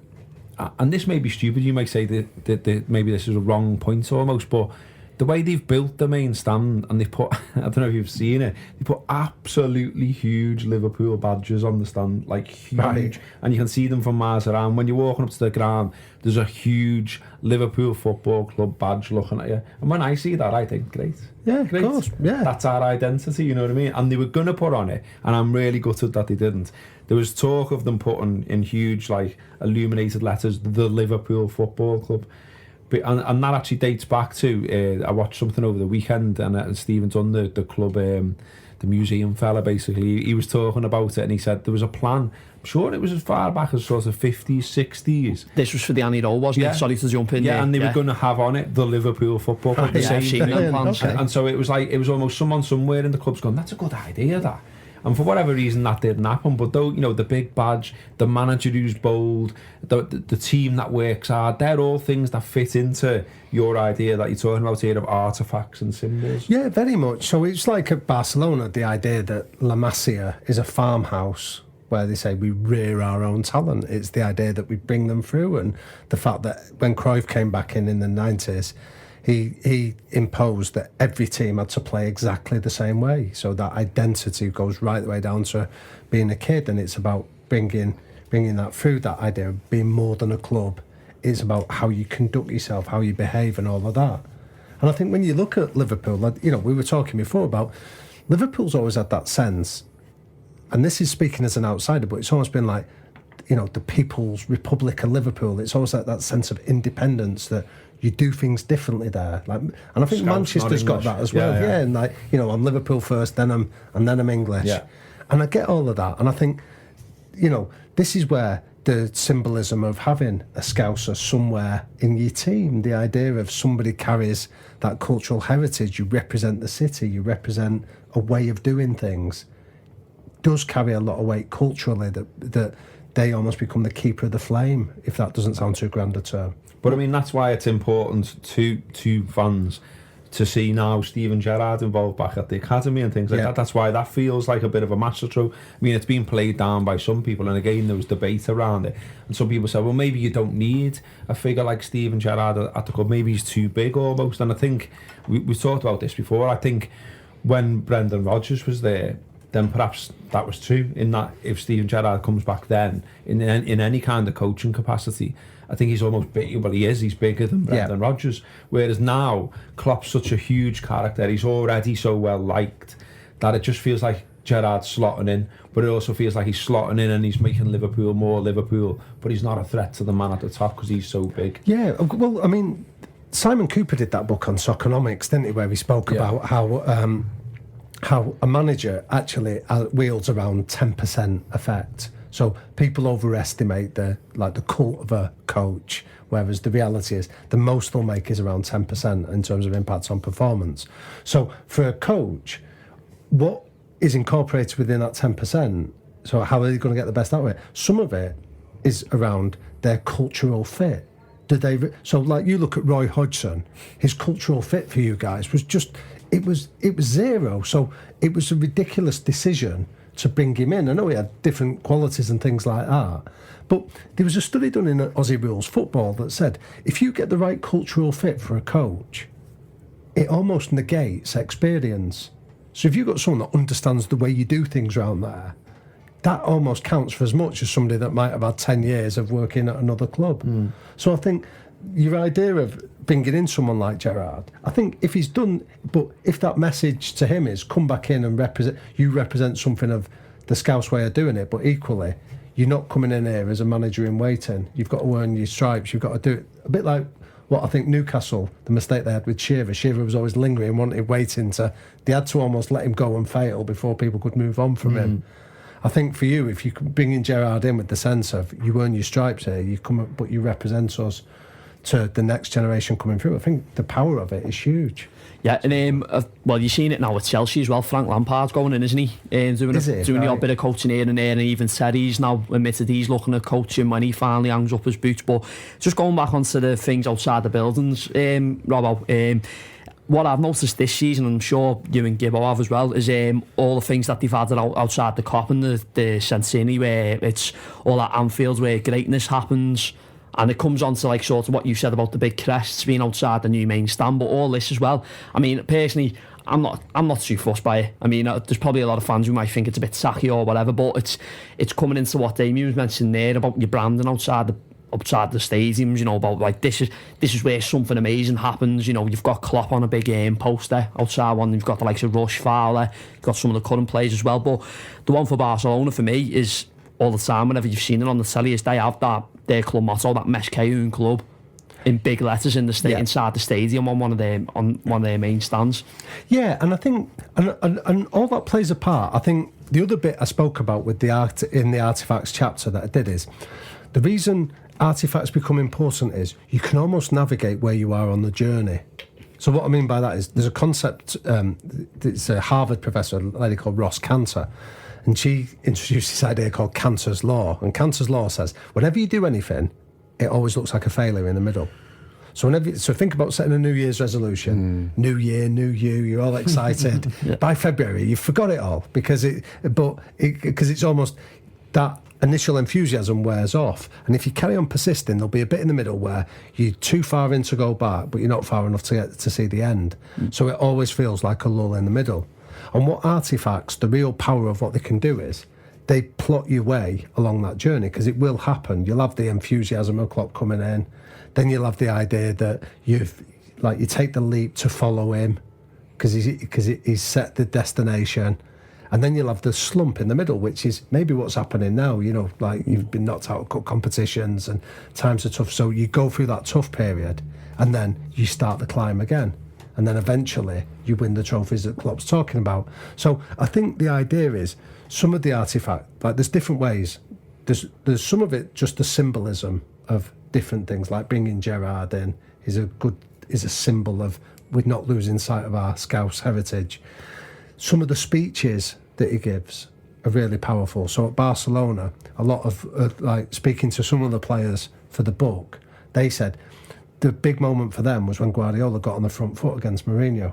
and this may be stupid, you might say that maybe this is a wrong point almost, but the way they've built the main stand, and they've put, I don't know if you've seen it, they put absolutely huge Liverpool badges on the stand, like huge, right. And you can see them from miles around. When you're walking up to the ground, there's a huge Liverpool Football Club badge looking at you. And when I see that, I think, great. Yeah, great. Of course, yeah. That's our identity, you know what I mean? And they were going to put on it, and I'm really gutted that they didn't. There was talk of them putting in huge, like, illuminated letters, the Liverpool Football Club. And that actually dates back to, I watched something over the weekend, and Stephen Dunn, the club, the museum fella, basically, he was talking about it, and he said there was a plan. I'm sure it was as far back as sort of 50s, 60s. This was for the Annie Roll, wasn't it? Sorry to jump in. Yeah, and they were going to have on it the Liverpool Football Club. Yeah, I've seen them plans. And so it was like, it was almost someone somewhere in the club's going, that's a good idea, that. And for whatever reason, that didn't happen. But though, you know, the big badge, the manager who's bold, the team that works hard, they're all things that fit into your idea that you're talking about here of artefacts and symbols. Yeah, very much. So it's like at Barcelona, the idea that La Masia is a farmhouse where they say we rear our own talent. It's the idea that we bring them through, and the fact that when Cruyff came back in the 90s, he imposed that every team had to play exactly the same way. So that identity goes right the way down to being a kid, and it's about bringing that through. That idea of being more than a club is about how you conduct yourself, how you behave, and all of that. And I think when you look at Liverpool, like, you know, we were talking before about Liverpool's always had that sense, and this is speaking as an outsider, but it's almost been like, you know, the People's Republic of Liverpool. It's always like that sense of independence, that you do things differently there. Like, and I think Manchester's got that as well. Yeah, and like, you know, I'm Liverpool first, then I'm English. Yeah. And I get all of that. And I think, you know, this is where the symbolism of having a Scouser somewhere in your team, the idea of somebody carries that cultural heritage, you represent the city, you represent a way of doing things, does carry a lot of weight culturally, that they almost become the keeper of the flame, if that doesn't sound too grand a term. But I mean, that's why it's important to fans to see now Steven Gerrard involved back at the academy and things like that. That's why that feels like a bit of a masterstroke. I mean, it's been played down by some people, and again, there was debate around it. And some people said, well, maybe you don't need a figure like Steven Gerrard at the club. Maybe he's too big almost. And I think we talked about this before. I think when Brendan Rodgers was there, then perhaps that was true, in that if Steven Gerrard comes back then in any kind of coaching capacity, I think he's almost big. Well, he's bigger than Brendan Rodgers. Whereas now, Klopp's such a huge character. He's already so well liked that it just feels like Gerrard's slotting in, but it also feels like he's slotting in and he's making Liverpool more Liverpool. But he's not a threat to the man at the top because he's so big. Yeah, well, I mean, Simon Cooper did that book on Soccernomics, didn't he, where he spoke about how a manager actually wields around 10% effect. So people overestimate the cult of a coach, whereas the reality is the most they'll make is around 10% in terms of impact on performance. So for a coach, what is incorporated within that 10%? So how are they going to get the best out of it? Some of it is around their cultural fit. So like you look at Roy Hodgson, his cultural fit for you guys was just, it was zero. So it was a ridiculous decision to bring him in. I know he had different qualities and things like that, but there was a study done in Aussie Rules Football that said if you get the right cultural fit for a coach, it almost negates experience. So if you've got someone that understands the way you do things around there, that almost counts for as much as somebody that might have had 10 years of working at another club. So I think your idea of bringing in someone like Gerrard, I think if he's done, but if that message to him is come back in and represent something of the Scouse way of doing it, but equally, you're not coming in here as a manager in waiting. You've got to earn your stripes. You've got to do it a bit like what I think Newcastle, the mistake they had with Shearer. Shearer was always lingering, they had to almost let him go and fail before people could move on from him. I think for you, if you bring in Gerrard in with the sense of you earn your stripes here, you come up, but you represent us to the next generation coming through, I think the power of it is huge. Yeah, and well, you've seen it now with Chelsea as well. Frank Lampard's going in, isn't he? Doing the odd bit of coaching here and there, and even said he's now admitted he's looking at coaching when he finally hangs up his boots. But just going back onto the things outside the buildings, Robbo, what I've noticed this season, and I'm sure you and Gibbo have as well, is all the things that they've had outside the Kop and the Centenary, where it's all at Anfield where greatness happens. And it comes on to like sort of what you said about the big crests being outside the new main stand, but all this as well. I mean, personally, I'm not too fussed by it. I mean, there's probably a lot of fans who might think it's a bit tacky or whatever, but it's coming into what Damian was mentioning there about your branding outside the stadiums. You know, about like this is where something amazing happens. You know, you've got Klopp on a big poster outside one. You've got the likes of Rush, Fowler. You've got some of the current players as well. But the one for Barcelona for me is all the time. Whenever you've seen it on the telly, is they have their club motto, that Mescaun Club, in big letters in the inside the stadium on one of their main stands. Yeah, and I think and all that plays a part. I think the other bit I spoke about with the art in the artifacts chapter that I did is the reason artifacts become important is you can almost navigate where you are on the journey. So what I mean by that is there's a concept. It's a Harvard professor, a lady called Ross Cantor. And she introduced this idea called Cantor's Law. And Cantor's Law says, whenever you do anything, it always looks like a failure in the middle. So think about setting a New Year's resolution. New year, new you, you're all excited. By February, you've forgot it all because it's almost that initial enthusiasm wears off. And if you carry on persisting, there'll be a bit in the middle where you're too far in to go back, but you're not far enough to see the end. So it always feels like a lull in the middle. And what artifacts, the real power of what they can do is they plot your way along that journey, because it will happen. You'll have the enthusiasm of Klopp coming in, then you'll have the idea that you take the leap to follow him because he's set the destination, and then you'll have the slump in the middle, which is maybe what's happening now. You know, like you've been knocked out of cup competitions and times are tough, so you go through that tough period and then you start the climb again. And then eventually you win the trophies that Klopp's talking about. So I think the idea is some of the artifact, like there's different ways. There's some of it just the symbolism of different things, like bringing Gerrard in is a symbol of we're not losing sight of our Scouse heritage. Some of the speeches that he gives are really powerful. So at Barcelona, a lot of like speaking to some of the players for the book, they said the big moment for them was when Guardiola got on the front foot against Mourinho,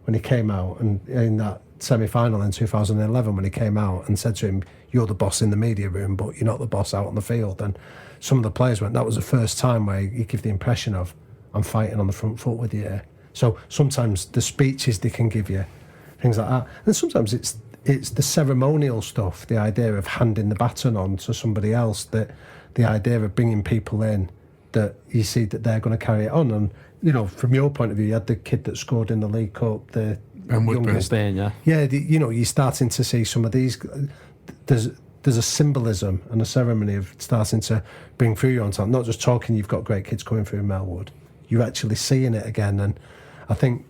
when he came out and in that semi-final in 2011, when he came out and said to him, "You're the boss in the media room, but you're not the boss out on the field." And some of the players went, that was the first time where you give the impression of, I'm fighting on the front foot with you here. So sometimes the speeches they can give you, things like that. And sometimes it's the ceremonial stuff, the idea of handing the baton on to somebody else, that the idea of bringing people in that you see that they're going to carry it on. And, you know, from your point of view, you had the kid that scored in the League Cup, the youngest. Yeah. Yeah, you know, you're starting to see some of these. There's a symbolism and a ceremony of starting to bring through your own talent. Not just talking, you've got great kids coming through in Melwood. You're actually seeing it again. And I think,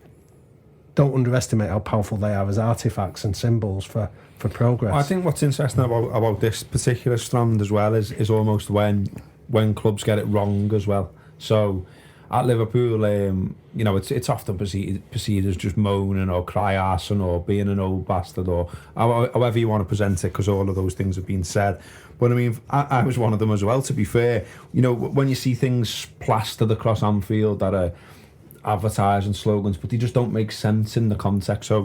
don't underestimate how powerful they are as artefacts and symbols for progress. I think what's interesting about this particular strand as well is almost when clubs get it wrong as well. So at Liverpool, you know, it's often perceived as just moaning or cry arsing or being an old bastard or however you want to present it, because all of those things have been said. But I mean, I was one of them as well, to be fair. You know, when you see things plastered across Anfield that are advertising slogans, but they just don't make sense in the context. So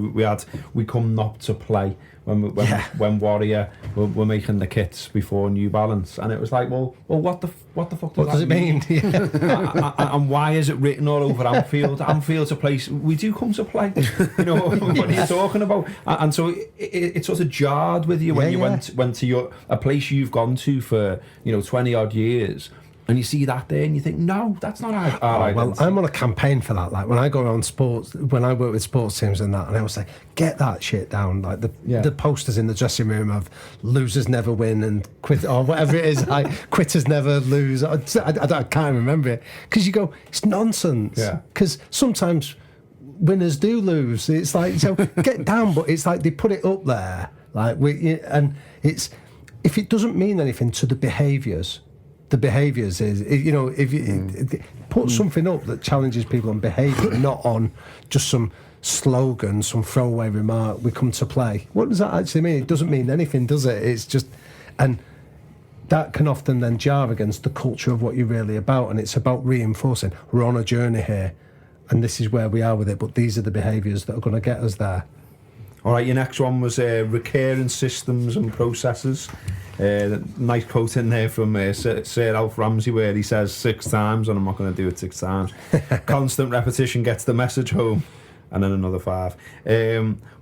we come not to play when Warrior were making the kits before New Balance, and it was like, well, what the fuck does it mean? And why is it written all over Anfield? Anfield's a place we do come to play. You know what are you talking about? And so it sort of jarred with you when you went to a place you've gone to for 20 odd years. And you see that there and you think, no, that's not our identity. Well, I'm on a campaign for that. Like when I go around sports, when I work with sports teams and that, and I always say, get that shit down. Like the posters in the dressing room of losers never win and quit, or whatever it is, like quitters never lose. I can't remember it. Because you go, it's nonsense. Yeah. Because sometimes winners do lose. It's like, so get down, but it's like they put it up there. Like and it's, if it doesn't mean anything to the behaviours, the behaviours is, you know, if you put something up that challenges people on behaviour, not on just some slogan, some throwaway remark, we come to play. What does that actually mean? It doesn't mean anything, does it? It's just, and that can often then jar against the culture of what you're really about, and it's about reinforcing, we're on a journey here, and this is where we are with it, but these are the behaviours that are going to get us there. All right, your next one was recurring systems and processes. Nice quote in there from Sir Alf Ramsey where he says 6 times, and I'm not going to do it 6 times. Constant repetition gets the message home, and then another 5.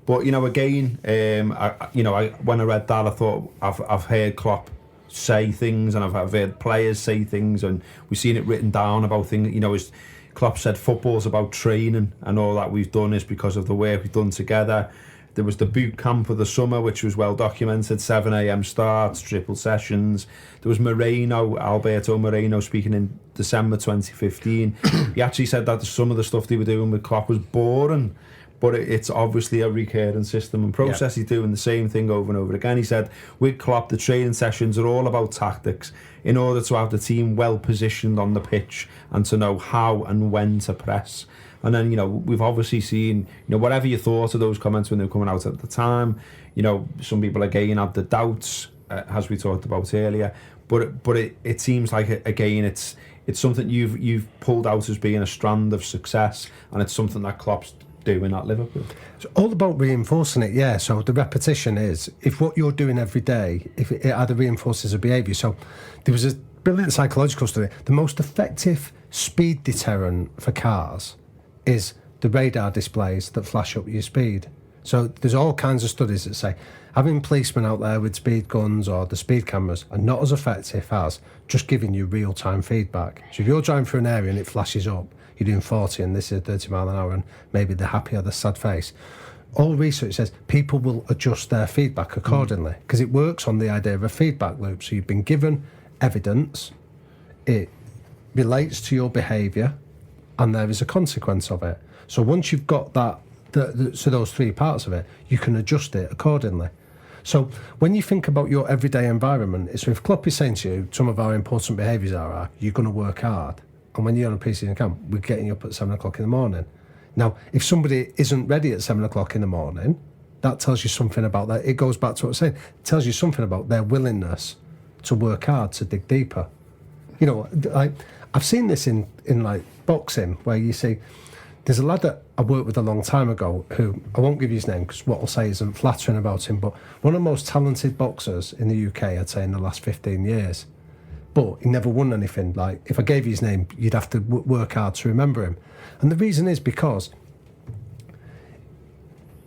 But again, when I read that, I thought I've heard Klopp say things, and I've heard players say things, and we've seen it written down about things. As Klopp said, football's about training, and all that we've done is because of the work we've done together. There was the boot camp of the summer, which was well documented, 7 a.m. starts, triple sessions. There was Alberto Moreno, speaking in December 2015. He actually said that some of the stuff they were doing with Klopp was boring, but it's obviously a recurring system and process. He's doing the same thing over and over again. He said, with Klopp, the training sessions are all about tactics in order to have the team well positioned on the pitch and to know how and when to press. And then, we've obviously seen, whatever you thought of those comments when they were coming out at the time, some people again had the doubts, as we talked about earlier. But it seems like, again, it's something you've pulled out as being a strand of success, and it's something that Klopp's doing at Liverpool. It's all about reinforcing it, yeah. So the repetition is, if what you're doing every day, if it either reinforces a behaviour. So there was a brilliant psychological study. The most effective speed deterrent for cars is the radar displays that flash up your speed. So there's all kinds of studies that say having policemen out there with speed guns or the speed cameras are not as effective as just giving you real-time feedback. So if you're driving through an area and it flashes up, you're doing 40 and this is 30 mile an hour, and maybe the happy or the sad face, all research says people will adjust their feedback accordingly, because it works on the idea of a feedback loop. So you've been given evidence, it relates to your behaviour, and there is a consequence of it. So once you've got that, so those 3 parts of it, you can adjust it accordingly. So when you think about your everyday environment, it's if Klopp is saying to you, some of our important behaviours are you're going to work hard, and when you're on a pre-season camp, we're getting you up at 7 o'clock in the morning. Now, if somebody isn't ready at 7 o'clock in the morning, that tells you something about that. It goes back to what I was saying. It tells you something about their willingness to work hard, to dig deeper. I've seen this in like boxing, where you see, there's a lad that I worked with a long time ago who, I won't give you his name because what I'll say isn't flattering about him, but one of the most talented boxers in the UK, I'd say, in the last 15 years. But he never won anything. Like, if I gave you his name, you'd have to work hard to remember him. And the reason is because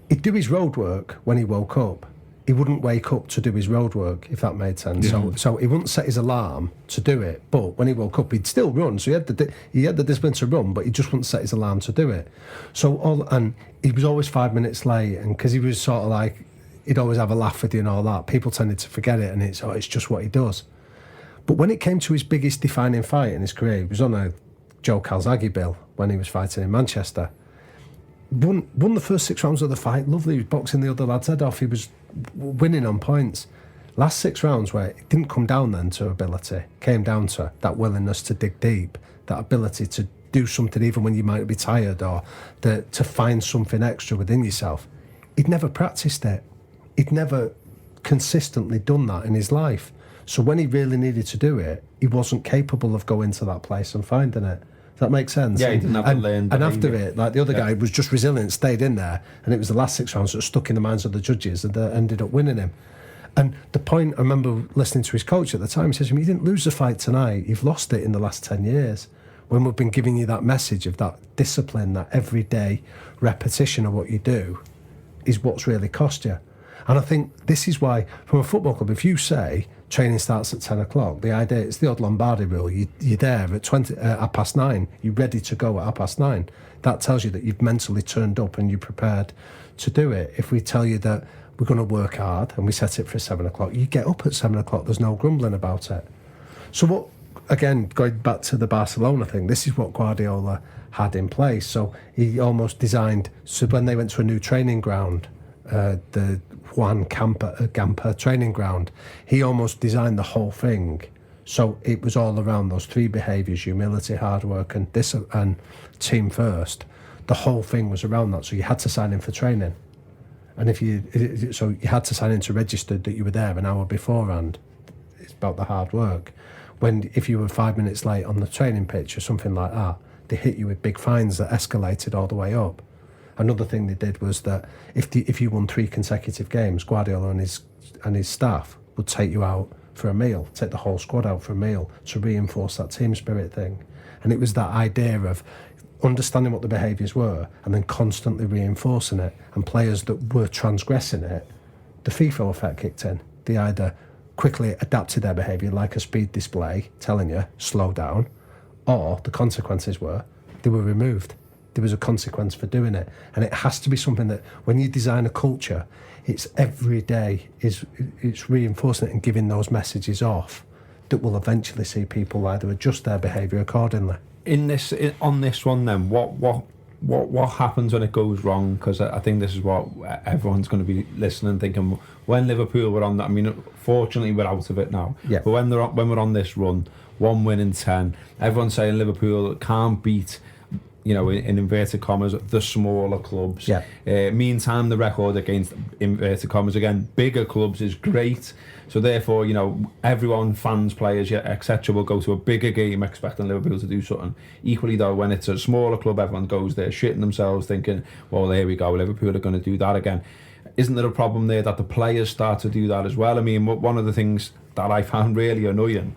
he'd do his road work when he woke up. He wouldn't wake up to do his road work, if that made sense. Yeah. So he wouldn't set his alarm to do it. But when he woke up, he'd still run. So he had the discipline to run, but he just wouldn't set his alarm to do it. And he was always 5 minutes late. And because he was sort of like, he'd always have a laugh with you and all that, people tended to forget it. And it's just what he does. But when it came to his biggest defining fight in his career, he was on a Joe Calzaghe bill when he was fighting in Manchester. Won the first 6 rounds of the fight, lovely, he was boxing the other lad's head off, he was winning on points. Last 6 rounds, where it didn't come down then to ability, came down to that willingness to dig deep, that ability to do something even when you might be tired, or to find something extra within yourself. He'd never practiced it. He'd never consistently done that in his life. So when he really needed to do it, he wasn't capable of going to that place and finding it. Does that make sense? Yeah, he didn't have to learn. And after it, like the other guy was just resilient, stayed in there, and it was the last 6 rounds that stuck in the minds of the judges and ended up winning him. And the point, I remember listening to his coach at the time, he says to me, "You didn't lose the fight tonight, you've lost it in the last 10 years. When we've been giving you that message of that discipline, that everyday repetition of what you do is what's really cost you." And I think this is why, from a football club, if you say training starts at 10 o'clock, the idea, it's the old Lombardi rule, you're there at 9:30, you're ready to go at 9:30. That tells you that you've mentally turned up and you're prepared to do it. If we tell you that we're going to work hard and we set it for 7 o'clock, you get up at 7 o'clock, there's no grumbling about it. So what, again, going back to the Barcelona thing, this is what Guardiola had in place. So he almost designed, so when they went to a new training ground, the Juan Gamper training ground, he almost designed the whole thing. So it was all around those 3 behaviours: humility, hard work, and team first. The whole thing was around that. So you had to sign in for training. And you had to sign in to register that you were there an hour beforehand. It's about the hard work. If you were 5 minutes late on the training pitch or something like that, they hit you with big fines that escalated all the way up. Another thing they did was that if you won 3 consecutive games, Guardiola and his staff would take you out for a meal, take the whole squad out for a meal to reinforce that team spirit thing. And it was that idea of understanding what the behaviours were and then constantly reinforcing it. And players that were transgressing it, the FIFO effect kicked in. They either quickly adapted their behaviour, like a speed display telling you, slow down, or the consequences were they were removed. There was a consequence for doing it. And it has to be something that when you design a culture, it's every day, it's reinforcing it and giving those messages off that will eventually see people either adjust their behaviour accordingly. On this one then, what happens when it goes wrong? Because I think this is what everyone's going to be listening, thinking, when Liverpool were on that, I mean, fortunately we're out of it now, yeah. But when we're on this run, 1 win in 10, everyone's saying Liverpool can't beat, in inverted commas, the smaller clubs. Yeah. Meantime, the record against, inverted commas again, bigger clubs is great. So therefore, everyone, fans, players, etc., will go to a bigger game expecting Liverpool to do something. Equally though, when it's a smaller club, everyone goes there shitting themselves, thinking, well, there we go, Liverpool are going to do that again. Isn't there a problem there that the players start to do that as well? I mean, one of the things that I found really annoying,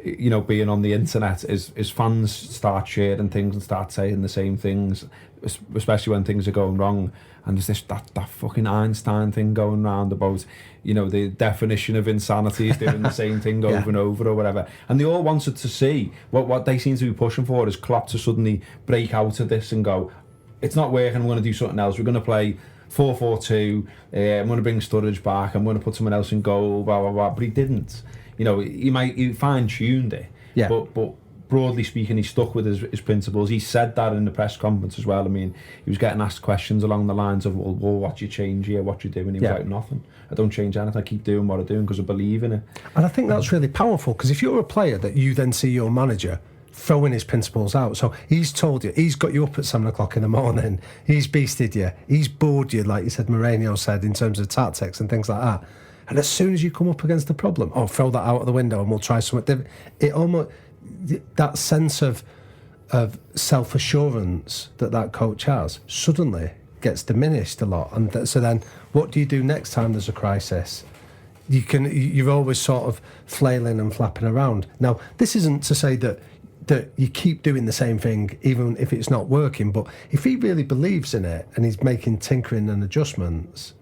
being on the internet, is fans start sharing things and start saying the same things, especially when things are going wrong. And there's that fucking Einstein thing going around about, the definition of insanity is doing the same thing over and over or whatever. And they all wanted to see, what they seem to be pushing for is Klopp to suddenly break out of this and go, it's not working, I'm going to do something else. We're going to play 4-4-2, I'm going to bring Sturridge back, I'm going to put someone else in goal, blah, blah, blah. But he didn't. He fine-tuned it, but broadly speaking, he stuck with his principles. He said that in the press conference as well. I mean, he was getting asked questions along the lines of, well what you change here, what you doing? He was like, nothing. I don't change anything. I keep doing what I'm doing because I believe in it. And I think that's really powerful, because if you're a player that you then see your manager throwing his principles out, so he's told you, he's got you up at 7 o'clock in the morning, he's beasted you, he's bored you, like you said, Mourinho said, in terms of tactics and things like that. And as soon as you come up against the problem, throw that out of the window and we'll try something different. It almost, that sense of of self-assurance that coach has suddenly gets diminished a lot. And so then what do you do next time there's a crisis? You're always sort of flailing and flapping around. Now, this isn't to say that you keep doing the same thing even if it's not working, but if he really believes in it and he's making tinkering and adjustments,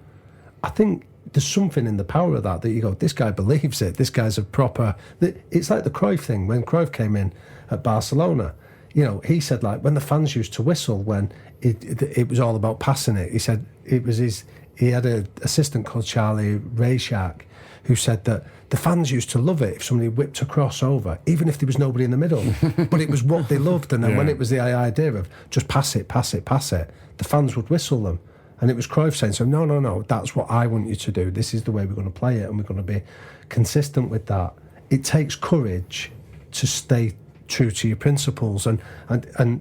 I think there's something in the power of that you go, this guy believes it, this guy's a proper... It's like the Cruyff thing, when Cruyff came in at Barcelona. You know, he said, like, when the fans used to whistle when it was all about passing it, he said it was he had an assistant called Charlie Rayshak who said that the fans used to love it if somebody whipped a cross over, even if there was nobody in the middle. But it was what they loved, and then when it was the idea of just pass it, the fans would whistle them. And it was Cruyff saying, so no, that's what I want you to do. This is the way we're going to play it, and we're going to be consistent with that. It takes courage to stay true to your principles, and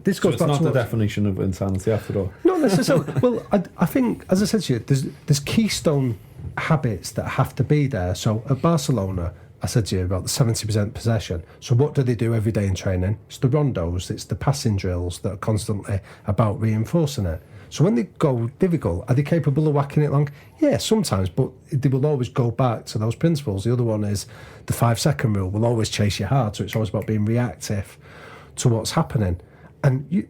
this goes back to... it's not the definition of insanity after all? Not necessarily. Well, I think, as I said to you, there's keystone habits that have to be there. So at Barcelona, I said to you about the 70% possession. So what do they do every day in training? It's the rondos, it's the passing drills that are constantly about reinforcing it. So when they go difficult, are they capable of whacking it long? Yeah, sometimes, but they will always go back to those principles. The other one is the 5-second rule will always chase you hard, so it's always about being reactive to what's happening. And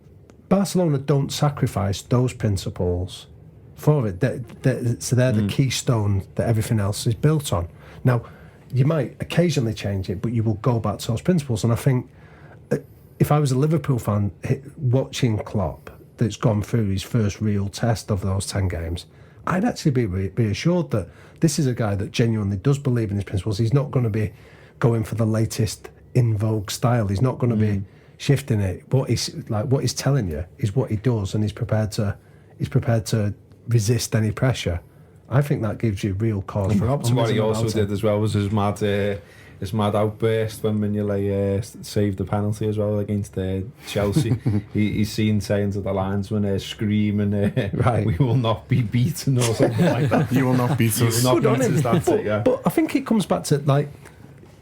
Barcelona don't sacrifice those principles for it. So they're the keystone that everything else is built on. Now, you might occasionally change it, but you will go back to those principles. And I think if I was a Liverpool fan watching Klopp, that's gone through his first real test of those 10 games, I'd actually be reassured that this is a guy that genuinely does believe in his principles. He's not going to be going for the latest in vogue style. He's not going to be shifting it. What he's telling you is what he does, and he's prepared to resist any pressure. I think that gives you real cause for optimism. And what he also did as well was his mad outburst when Mignolet saved the penalty as well against Chelsea. He's seen saying to the linesman, screaming, right, we will not be beaten, or something like that. You will not beat us. But I think it comes back to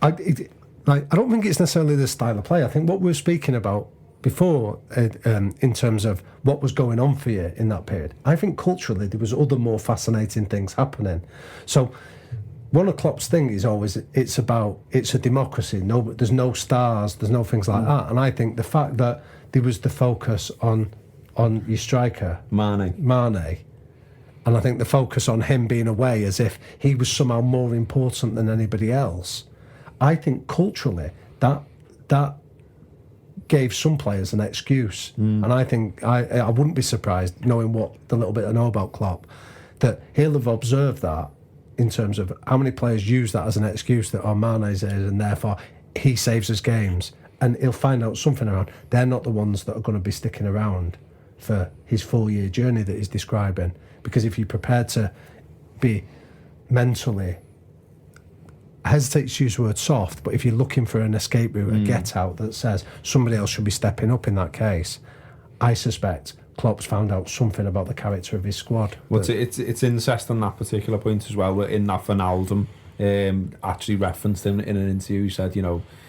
I don't think it's necessarily the style of play. I think what we were speaking about before in terms of what was going on for you in that period, I think culturally there was other more fascinating things happening. So one of Klopp's thing is always it's a democracy. There's no stars, there's no things like that. And I think the fact that there was the focus on your striker Mane, and I think the focus on him being away as if he was somehow more important than anybody else, I think culturally that gave some players an excuse. And I think I wouldn't be surprised, knowing what the little bit I know about Klopp, that he'll have observed that in terms of how many players use that as an excuse that Mane's is, and therefore he saves us games, and he'll find out something around. They're not the ones that are going to be sticking around for his 4-year journey that he's describing, because if you're prepared to be mentally, I hesitate to use the word soft, but if you're looking for an escape route, a get out that says somebody else should be stepping up in that case, I suspect Klopp's found out something about the character of his squad. Well, it's incest on that particular point as well. Where in that Wijnaldum actually referenced him in an interview. He said, he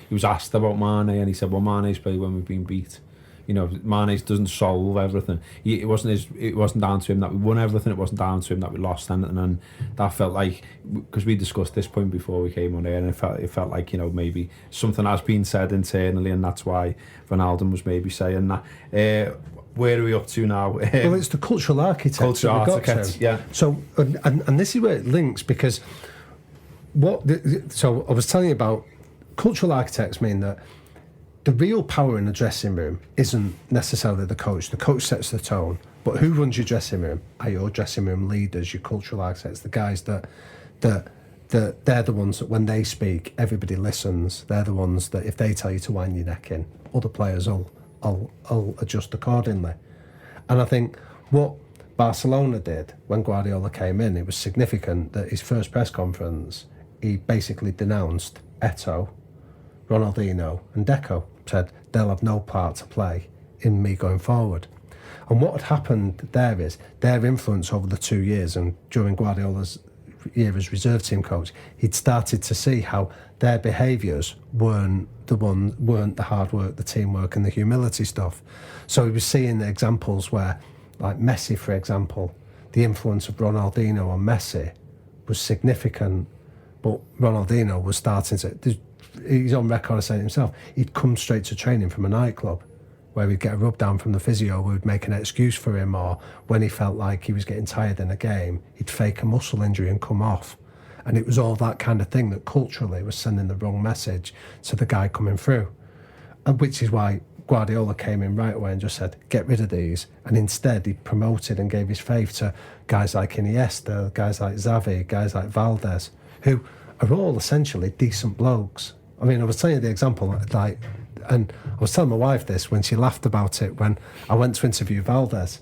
was asked about Mane, and he said, well, Mane's played when we've been beat. Mane doesn't solve everything. It wasn't down to him that we won everything. It wasn't down to him that we lost anything. And that felt like, because we discussed this point before we came on here, and it felt like maybe something has been said internally, and that's why Wijnaldum was maybe saying that. Where are we up to now? Well, it's the cultural architects. Yeah. So, and this is where it links, because so I was telling you about cultural architects mean that the real power in the dressing room isn't necessarily the coach. The coach sets the tone, but who runs your dressing room are your dressing room leaders, your cultural architects, the guys that they're the ones that when they speak, everybody listens. They're the ones that if they tell you to wind your neck in, other players will adjust accordingly. And I think what Barcelona did when Guardiola came in, it was significant that his first press conference, he basically denounced Eto'o, Ronaldinho and Deco, said they'll have no part to play in me going forward. And what had happened there is their influence over the 2 years and during Guardiola's year as reserve team coach, he'd started to see how their behaviours weren't the hard work, the teamwork and the humility stuff. So he was seeing the examples where, like Messi, for example, the influence of Ronaldinho on Messi was significant, but Ronaldinho was starting to... He's on record as saying himself, he'd come straight to training from a nightclub where he'd get a rub down from the physio who would make an excuse for him, or when he felt like he was getting tired in a game, he'd fake a muscle injury and come off. And it was all that kind of thing that culturally was sending the wrong message to the guy coming through. And which is why Guardiola came in right away and just said, get rid of these. And instead he promoted and gave his faith to guys like Iniesta, guys like Xavi, guys like Valdez, who are all essentially decent blokes. I mean, I was telling you the example, like, and I was telling my wife this when she laughed about it when I went to interview Valdez.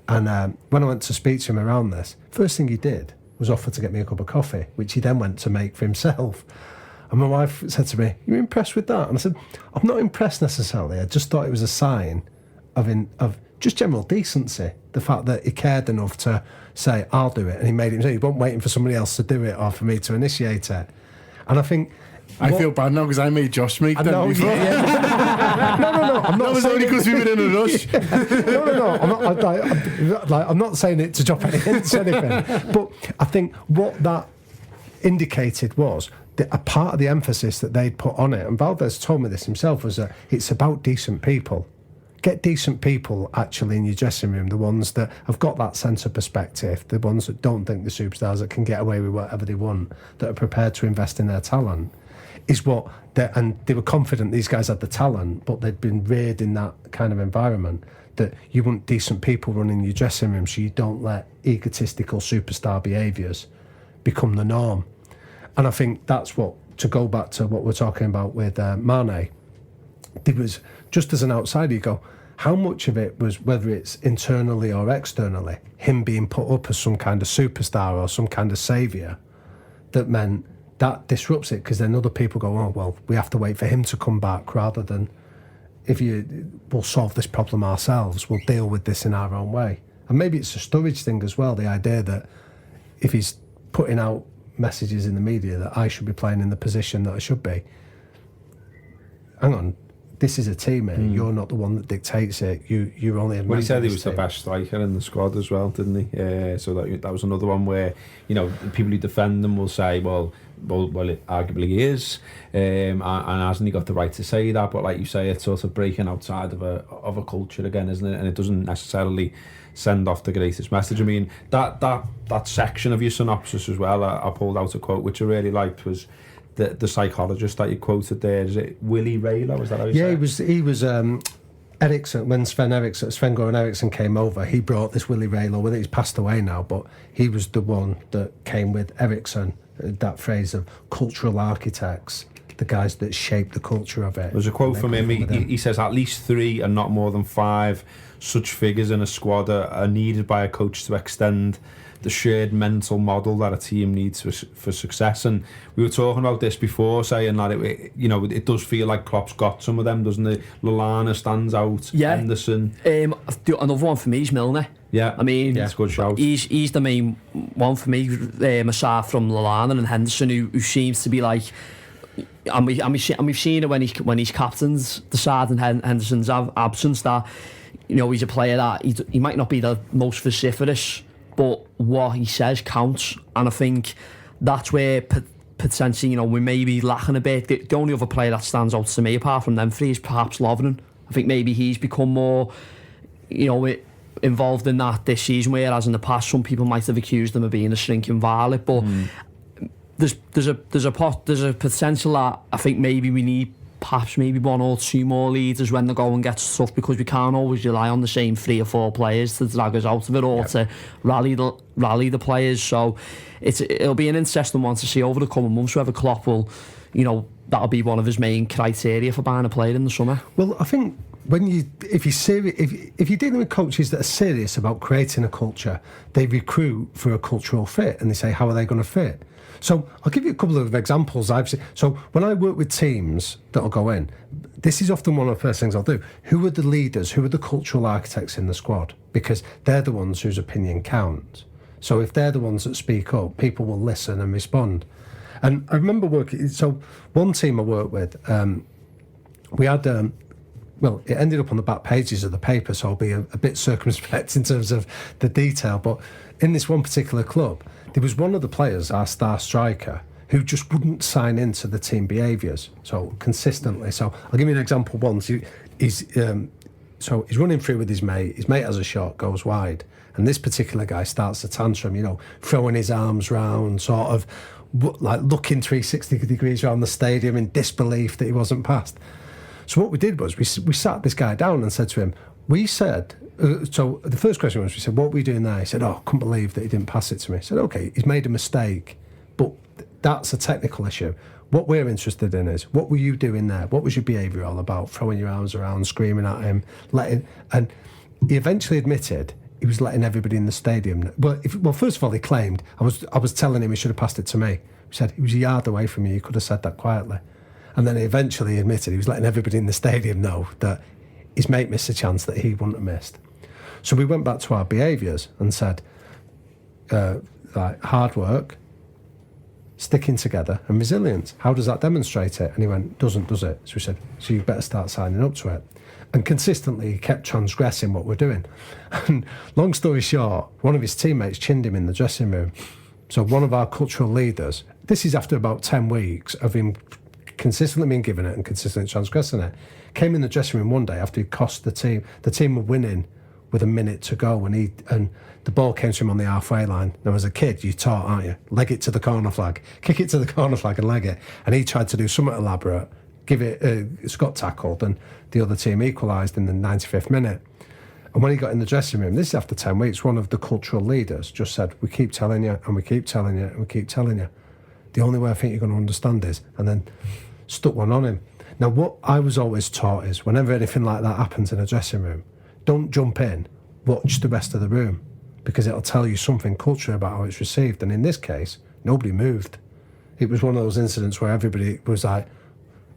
And when I went to speak to him around this, first thing he did was offer to get me a cup of coffee, which he then went to make for himself. And my wife said to me, "You impressed with that?" And I said, "I'm not impressed necessarily. I just thought it was a sign of just general decency. The fact that he cared enough to say, I'll do it. And he made it. He wasn't waiting for somebody else to do it or for me to initiate it. And I think... I feel bad now because I made Josh make that before. Yeah. No. I'm not. That was only because we were in a rush. No. I'm not saying it to drop any hints or anything. But I think what that indicated was that a part of the emphasis that they'd put on it, and Valdez told me this himself, was that it's about decent people. Get decent people actually in your dressing room, the ones that have got that sense of perspective, the ones that don't think the superstars that can get away with whatever they want, that are prepared to invest in their talent. Is what and they were confident these guys had the talent, but they'd been reared in that kind of environment that you want decent people running your dressing room, so you don't let egotistical superstar behaviours become the norm. And I think that's what, to go back to what we're talking about with Mane, there was, just as an outsider, you go, how much of it was, whether it's internally or externally, him being put up as some kind of superstar or some kind of saviour, that meant that disrupts it, because then other people go, oh, well, we have to wait for him to come back, rather than we'll solve this problem ourselves, we'll deal with this in our own way. And maybe it's a storage thing as well, the idea that if he's putting out messages in the media that I should be playing in the position that I should be, hang on, this is a team, mate. You're not the one that dictates it. You're only a member. Well, he said he was team. the best striker in the squad as well, didn't he? So that was another one where, you know, people who defend them will say, well, it arguably is, and hasn't he got the right to say that? But like you say, it's sort of breaking outside of a culture again, isn't it? And it doesn't necessarily send off the greatest message. I mean, that section of your synopsis as well, I pulled out a quote which I really liked, was the psychologist that you quoted there. Is it Willy Rayler? Was that how you say it? He was Ericsson, when Sven-Goran Eriksson came over, he brought this Willy Rayler with it. He's passed away now, but he was the one that came with Ericsson, that phrase of cultural architects, the guys that shaped the culture of it. There's a quote from him. He says, at least 3 and not more than 5 such figures in a squad are needed by a coach to extend the shared mental model that a team needs for success. And we were talking about this before, saying that it does feel like Klopp's got some of them, doesn't it? Lallana stands out. Yeah. Henderson. Another one for me is Milner. Yeah, I mean, that's a good shout. He's the main one for me. Aside from Lallana and Henderson, who seems to be like, and we've seen it when he's captains the side in Henderson's absence, that, you know, he's a player that he might not be the most vociferous, but what he says counts. And I think that's where potentially, you know, we may be lacking a bit. The only other player that stands out to me apart from them 3 is perhaps Lovren. I think maybe he's become more, you know, involved in that this season, whereas in the past some people might have accused him of being a shrinking violet. But there's a potential that I think maybe we need perhaps maybe 1 or 2 more leaders when the going gets tough, because we can't always rely on the same 3 or 4 players to drag us out of it, or to rally the players. So it'll be an interesting one to see over the coming months whether Klopp will, you know, that'll be one of his main criteria for buying a player in the summer. Well, I think if you're dealing with coaches that are serious about creating a culture, they recruit for a cultural fit, and they say, how are they going to fit? So I'll give you a couple of examples I've seen. So when I work with teams that'll go in, this is often one of the first things I'll do. Who are the leaders? Who are the cultural architects in the squad? Because they're the ones whose opinion counts. So if they're the ones that speak up, people will listen and respond. And I remember working, so one team I worked with, we had, well, it ended up on the back pages of the paper, so I'll be a bit circumspect in terms of the detail. But in this one particular club, there was one of the players, our star striker, who just wouldn't sign into the team behaviours, so consistently. So I'll give you an example once. He's running through with his mate. His mate has a shot, goes wide. And this particular guy starts a tantrum, throwing his arms round, sort of like looking 360 degrees around the stadium in disbelief that he wasn't passed. So what we did was we sat this guy down and said to him, so the first question was, we said, what were you doing there? He said, I couldn't believe that he didn't pass it to me. I said, okay, he's made a mistake, but that's a technical issue. What we're interested in is, what were you doing there? What was your behaviour all about? Throwing your arms around, screaming at him, and he eventually admitted he was letting everybody in the stadium. Well, first of all, he claimed I was telling him he should have passed it to me. He said he was a yard away from me. He could have said that quietly, and then he eventually admitted he was letting everybody in the stadium know that his mate missed a chance that he wouldn't have missed. So we went back to our behaviours and said, like hard work, sticking together, and resilience. How does that demonstrate it? And he went, doesn't, does it? So we said, so you better start signing up to it. And consistently he kept transgressing what we're doing. And long story short, one of his teammates chinned him in the dressing room. So one of our cultural leaders, this is after about 10 weeks of him consistently being given it and consistently transgressing it, came in the dressing room one day after he cost the team were winning with a minute to go, and the ball came to him on the halfway line. Now, as a kid, you're taught, aren't you? Leg it to the corner flag, kick it to the corner flag and leg it. And he tried to do something elaborate, got tackled, and the other team equalised in the 95th minute. And when he got in the dressing room, this is after 10 weeks, one of the cultural leaders just said, we keep telling you, and we keep telling you, and we keep telling you. The only way I think you're going to understand is, and then stuck one on him. Now, what I was always taught is, whenever anything like that happens in a dressing room, don't jump in, watch the rest of the room, because it'll tell you something culturally about how it's received. And in this case, nobody moved. It was one of those incidents where everybody was like,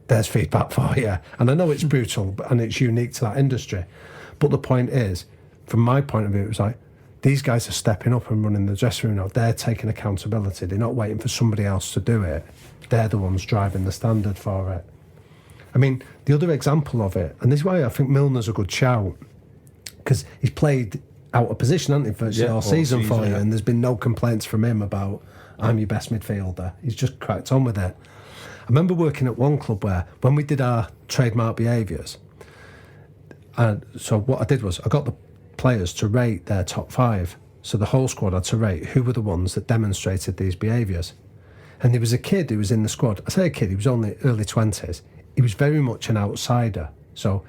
there's feedback for you. And I know it's brutal and it's unique to that industry. But the point is, from my point of view, it was like, these guys are stepping up and running the dressing room now. They're taking accountability. They're not waiting for somebody else to do it. They're the ones driving the standard for it. I mean, the other example of it, and this is why I think Milner's a good shout, because he's played out of position, hasn't he, virtually all season for you, and there's been no complaints from him about, I'm your best midfielder. He's just cracked on with it. I remember working at one club where, when we did our trademark behaviours, and so what I did was, I got the players to rate their top 5. So the whole squad had to rate who were the ones that demonstrated these behaviours. And there was a kid who was in the squad. I say a kid, he was only early 20s. He was very much an outsider. So,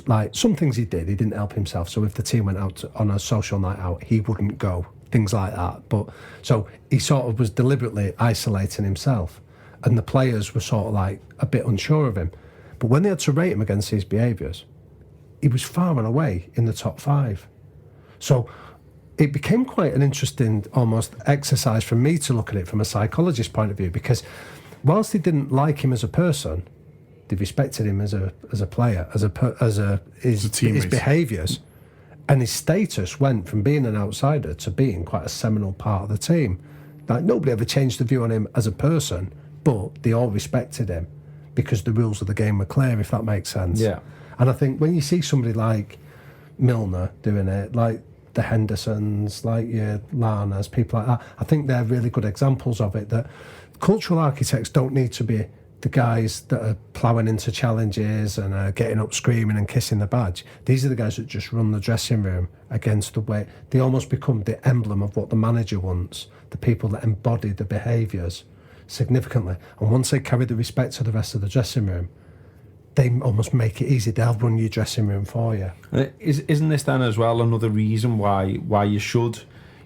like, some things he didn't help himself. So if the team went out on a social night out, he wouldn't go, things like that. But so he sort of was deliberately isolating himself, and the players were sort of like a bit unsure of him. But when they had to rate him against his behaviours, he was far and away in the top 5. So it became quite an interesting almost exercise for me to look at it from a psychologist point of view, because whilst they didn't like him as a person, they respected him as a player, his behaviours, and his status went from being an outsider to being quite a seminal part of the team. Like, nobody ever changed the view on him as a person, but they all respected him because the rules of the game were clear, if that makes sense. Yeah. And I think when you see somebody like Milner doing it, like the Hendersons, like your Lanas, people like that, I think they're really good examples of it, that cultural architects don't need to be the guys that are ploughing into challenges and are getting up screaming and kissing the badge. These are the guys that just run the dressing room against the way. They almost become the emblem of what the manager wants, the people that embody the behaviours significantly. And once they carry the respect to the rest of the dressing room, they almost make it easy. They'll run your dressing room for you. Isn't this then as well another reason why you should,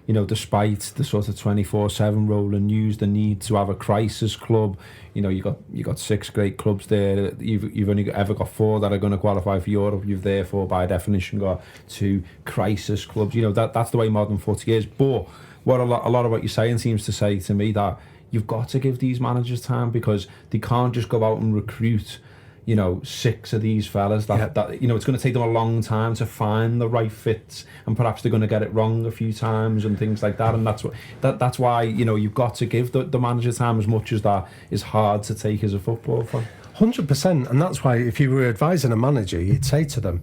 despite the sort of 24/7 rolling news, the need to have a crisis club? You got 6 great clubs there. You've only ever got 4 that are going to qualify for Europe. You've therefore, by definition, got 2 crisis clubs. That's the way modern footy is. But what a lot of what you're saying seems to say to me that you've got to give these managers time, because they can't just go out and recruit 6 of these fellas that it's going to take them a long time to find the right fits, and perhaps they're going to get it wrong a few times and things like that. And that's why you've got to give the manager time, as much as that is hard to take as a football fan. 100%, and that's why if you were advising a manager, you'd say to them,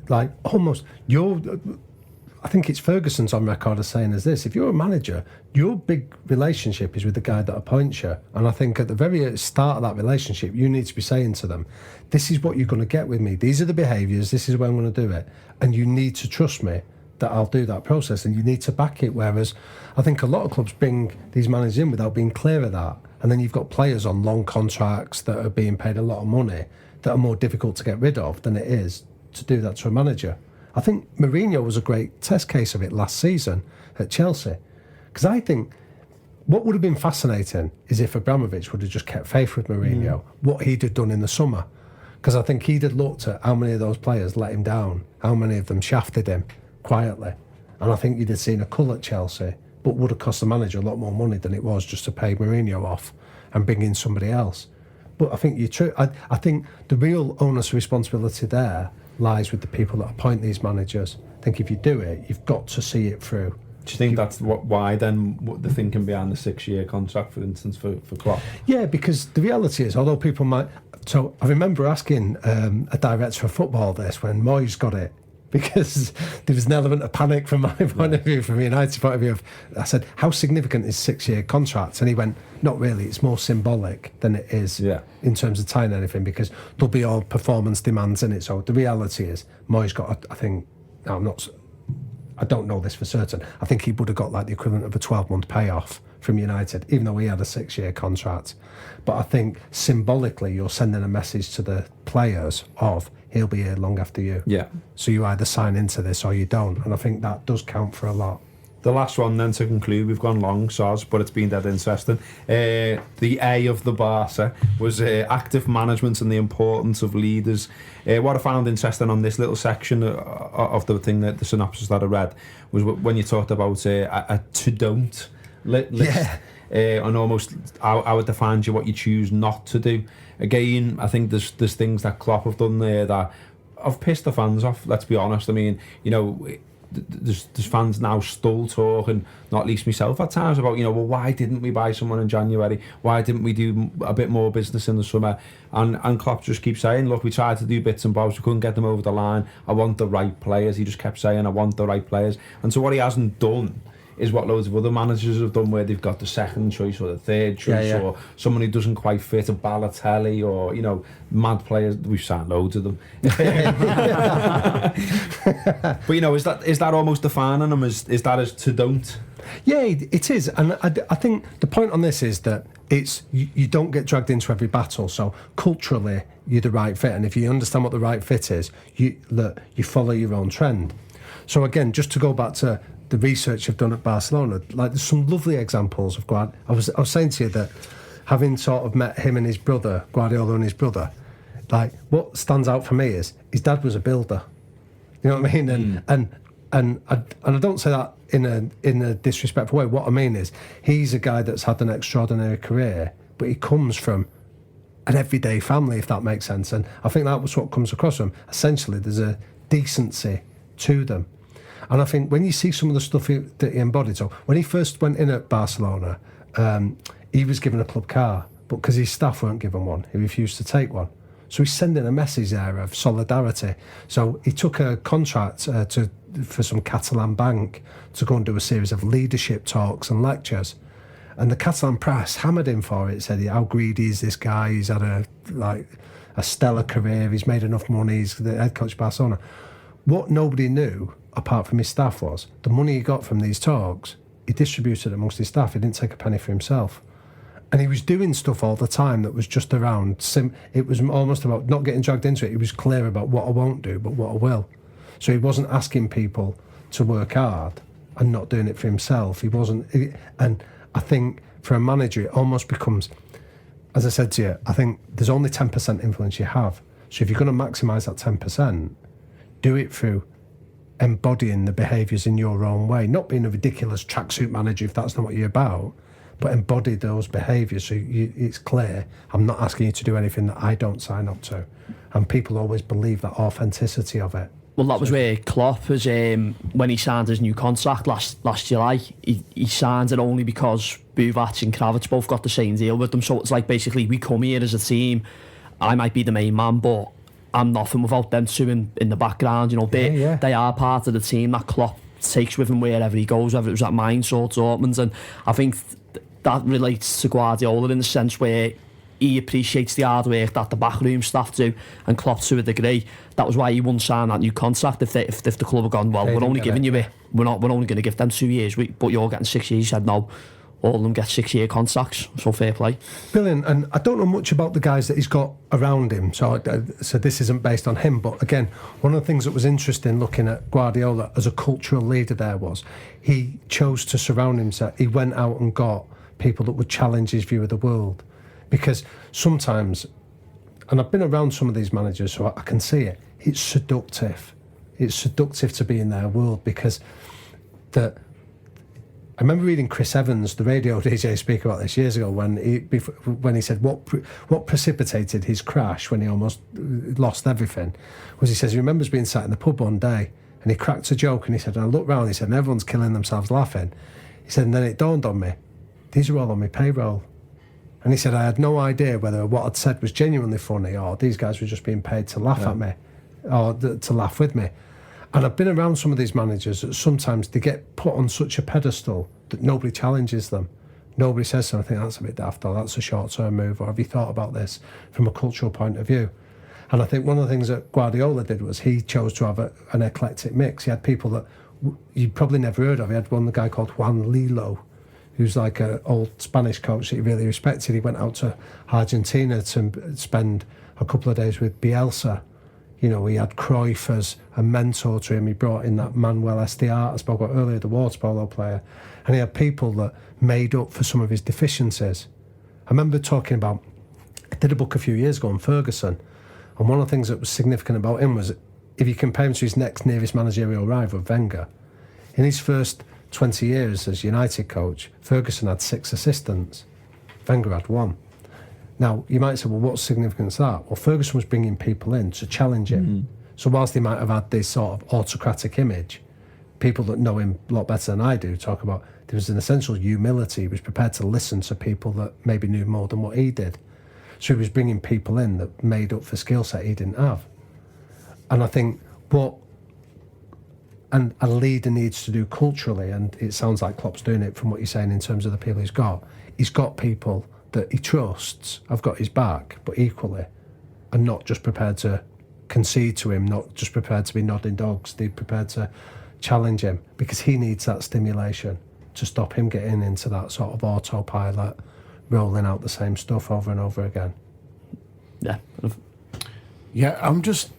like, almost, I think it's Ferguson's on record as saying as this: if you're a manager, your big relationship is with the guy that appoints you. And I think at the very start of that relationship, you need to be saying to them, this is what you're going to get with me. These are the behaviours. This is when I'm going to do it. And you need to trust me that I'll do that process, and you need to back it. Whereas I think a lot of clubs bring these managers in without being clear of that. And then you've got players on long contracts that are being paid a lot of money that are more difficult to get rid of than it is to do that to a manager. I think Mourinho was a great test case of it last season at Chelsea. Because I think what would have been fascinating is if Abramovich would have just kept faith with Mourinho, what he'd have done in the summer. Because I think he'd have looked at how many of those players let him down, how many of them shafted him quietly. And I think you'd have seen a cull at Chelsea, but would have cost the manager a lot more money than it was just to pay Mourinho off and bring in somebody else. But I think I think the real onus of responsibility there lies with the people that appoint these managers. I think if you do it, you've got to see it through. Do you think that's why then what the thinking behind the 6-year contract, for instance, for Klopp? Yeah, because the reality is, although people might... So I remember asking a director of football this when Moyes got it, because there was an element of panic from my point of view, from United's point of view. I said, how significant is 6-year contracts? And he went, not really, it's more symbolic than it is in terms of tying anything, because there'll be all performance demands in it. So the reality is, Moyes got, I don't know this for certain, I think he would have got like the equivalent of a 12-month payoff from United, even though he had a 6-year contract. But I think symbolically you're sending a message to the players of, he'll be here long after you. Yeah. So you either sign into this or you don't. And I think that does count for a lot. The last one then to conclude, we've gone long, Soz, but it's been dead interesting. The A of the Barca was active management and the importance of leaders. What I found interesting on this little section of the thing, that the synopsis that I read, was when you talked about a to-don't list. Yeah. And almost how it defines you what you choose not to do. Again, I think there's things that Klopp have done there that have pissed the fans off, let's be honest. I mean, there's fans now still talking, not least myself at times, about, well, why didn't we buy someone in January? Why didn't we do a bit more business in the summer? And Klopp just keeps saying, look, we tried to do bits and bobs, we couldn't get them over the line. I want the right players. He just kept saying, I want the right players. And so what he hasn't done is what loads of other managers have done, where they've got the second choice or the third choice, or someone who doesn't quite fit, a Balotelli, or mad players. We've signed loads of them. But is that almost defining them? Is that as to don't? Yeah, it is. And I think the point on this is that it's you don't get dragged into every battle. So culturally, you're the right fit, and if you understand what the right fit is, you follow your own trend. So again, just to go back to the research I've done at Barcelona, like there's some lovely examples of I was saying to you that, having sort of met him and his brother, Guardiola and his brother, like what stands out for me is his dad was a builder. You know what I mean? And I don't say that in a disrespectful way. What I mean is, he's a guy that's had an extraordinary career, but he comes from an everyday family, if that makes sense. And I think that was what comes across from him. Essentially, there's a decency to them. And I think when you see some of the stuff that he embodied, so when he first went in at Barcelona, he was given a club car, but because his staff weren't given one, he refused to take one. So he's sending a message there of solidarity. So he took a contract for some Catalan bank to go and do a series of leadership talks and lectures. And the Catalan press hammered him for it, said how greedy is this guy, he's had a stellar career, he's made enough money, he's the head coach of Barcelona. What nobody knew, apart from his staff, was the money he got from these talks, he distributed amongst his staff. He didn't take a penny for himself. And he was doing stuff all the time that was just around, it was almost about not getting dragged into it. He was clear about what I won't do, but what I will. So he wasn't asking people to work hard and not doing it for himself. And I think for a manager, it almost becomes, as I said to you, I think there's only 10% influence you have. So if you're going to maximise that 10%, do it through embodying the behaviours in your own way, not being a ridiculous tracksuit manager if that's not what you're about, but embody those behaviours. So it's clear, I'm not asking you to do anything that I don't sign up to. And people always believe that authenticity of it. Well, that was where Klopp was, when he signed his new contract last July, he signed it only because Buvac and Kravitz both got the same deal with them. So it's like, basically, we come here as a team, I might be the main man, but I'm nothing without them two in the background. You know, they are part of the team that Klopp takes with him wherever he goes, whether it was at Mainz or Dortmund. And I think that relates to Guardiola in the sense where he appreciates the hard work that the backroom staff do, and Klopp to a degree. That was why he wouldn't sign that new contract if the club had gone, well, we're only giving you it. We're only going to give them 2 years, but you're getting 6 years. He said no. All of them get 6-year contracts, so fair play. Brilliant. And I don't know much about the guys that he's got around him, so this isn't based on him. But again, one of the things that was interesting looking at Guardiola as a cultural leader there was he chose to surround himself. He went out and got people that would challenge his view of the world. Because sometimes, and I've been around some of these managers, so I can see it, it's seductive. It's seductive to be in their world because I remember reading Chris Evans, the radio DJ, speak about this years ago when he said what precipitated his crash when he almost lost everything was he says he remembers being sat in the pub one day and he cracked a joke and he said, and I looked round, he said, and everyone's killing themselves laughing. He said, and then it dawned on me, these are all on my payroll. And he said, I had no idea whether what I'd said was genuinely funny or these guys were just being paid to laugh at me or to laugh with me. And I've been around some of these managers that sometimes they get put on such a pedestal that nobody challenges them. Nobody says something, I think that's a bit daft or that's a short-term move or have you thought about this from a cultural point of view? And I think one of the things that Guardiola did was he chose to have an eclectic mix. He had people that you probably never heard of. He had one guy called Juan Lilo, who's like an old Spanish coach that he really respected. He went out to Argentina to spend a couple of days with Bielsa. You know, he had Cruyff as a mentor to him. He brought in that Manuel Estiarte, I spoke about earlier, the water polo player. And he had people that made up for some of his deficiencies. I remember talking about, I did a book a few years ago on Ferguson, and one of the things that was significant about him was if you compare him to his next nearest managerial rival, Wenger, in his first 20 years as United coach, Ferguson had 6 assistants. Wenger had 1. Now, you might say, well, what's significant is that? Well, Ferguson was bringing people in to challenge him. So whilst he might have had this sort of autocratic image, people that know him a lot better than I do talk about there was an essential humility. He was prepared to listen to people that maybe knew more than what he did. So he was bringing people in that made up for skill set he didn't have. And I think and a leader needs to do culturally, and it sounds like Klopp's doing it from what you're saying in terms of the people he's got people that he trusts, have got his back, but equally are not just prepared to concede to him, not just prepared to be nodding dogs, they're prepared to challenge him because he needs that stimulation to stop him getting into that sort of autopilot, rolling out the same stuff over and over again. Yeah, I'm just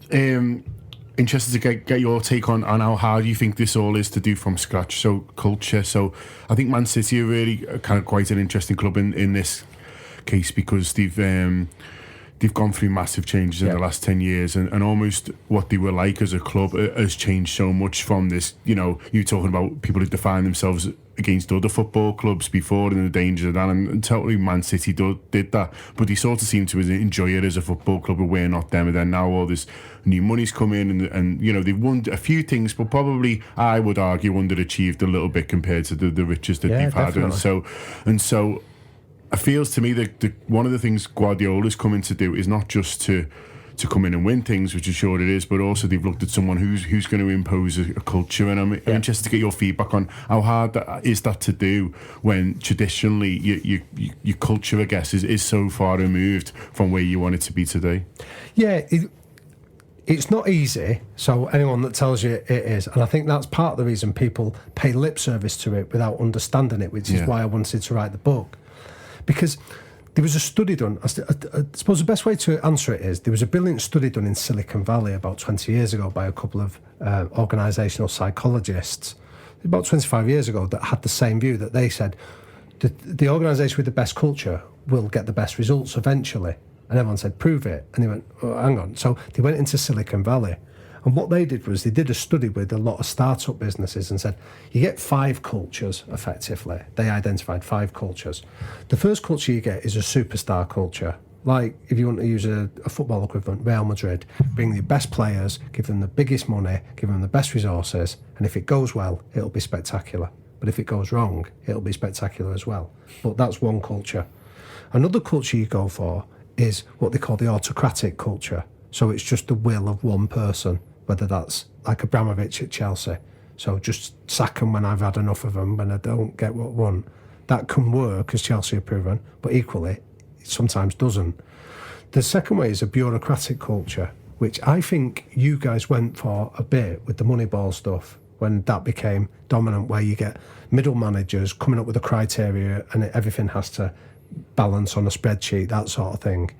interested to get your take on how hard you think this all is to do from scratch. So culture. So I think Man City are really kind of quite an interesting club in this case because they've gone through massive changes in the last 10 years and almost what they were like as a club has changed so much from this, you know, you talking about people who define themselves against other football clubs before and the danger of that, and totally Man City did that, but they sort of seem to enjoy it as a football club, but we're not them. And then now all this new money's come in and you know, they've won a few things, but probably I would argue underachieved a little bit compared to the riches that they've had. And so it feels to me that one of the things Guardiola's coming to do is not just to come in and win things, which I'm sure it is, but also they've looked at someone who's going to impose a culture. And I'm interested to get your feedback on how hard that is to do when traditionally your culture, I guess, is so far removed from where you want it to be today. Yeah, it's not easy, so anyone that tells you it is, and I think that's part of the reason people pay lip service to it without understanding it, which is why I wanted to write the book. Because there was a study done, I suppose the best way to answer it is, there was a brilliant study done in Silicon Valley about 20 years ago by a couple of organisational psychologists, about 25 years ago, that had the same view, that they said the organisation with the best culture will get the best results eventually. And everyone said, prove it. And they went, oh, hang on. So they went into Silicon Valley. And what they did was they did a study with a lot of startup businesses and said, you get 5 cultures, effectively. They identified 5 cultures. The first culture you get is a superstar culture. Like, if you want to use a football equivalent, Real Madrid, bring the best players, give them the biggest money, give them the best resources, and if it goes well, it'll be spectacular. But if it goes wrong, it'll be spectacular as well. But that's one culture. Another culture you go for is what they call the autocratic culture. So it's just the will of one person, whether that's like Abramovich at Chelsea. So just sack them when I've had enough of them, when I don't get what I want. That can work, as Chelsea have proven, but equally, it sometimes doesn't. The second way is a bureaucratic culture, which I think you guys went for a bit with the Moneyball stuff, when that became dominant, where you get middle managers coming up with a criteria and everything has to balance on a spreadsheet, that sort of thing.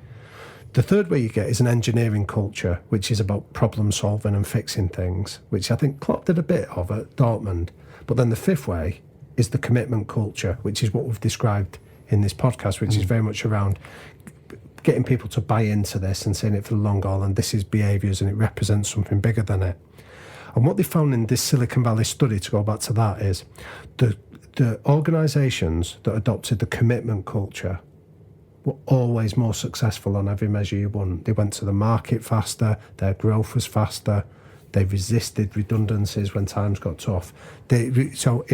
The third way you get is an engineering culture, which is about problem solving and fixing things, which I think Klopp did a bit of at Dortmund. But then the fifth way is the commitment culture, which is what we've described in this podcast, which is very much around getting people to buy into this and seeing it for the long haul, and this is behaviours and it represents something bigger than it. And what they found in this Silicon Valley study, to go back to that, is the organisations that adopted the commitment culture were always more successful on every measure you want. They went to the market faster, their growth was faster, they resisted redundancies when times got tough. So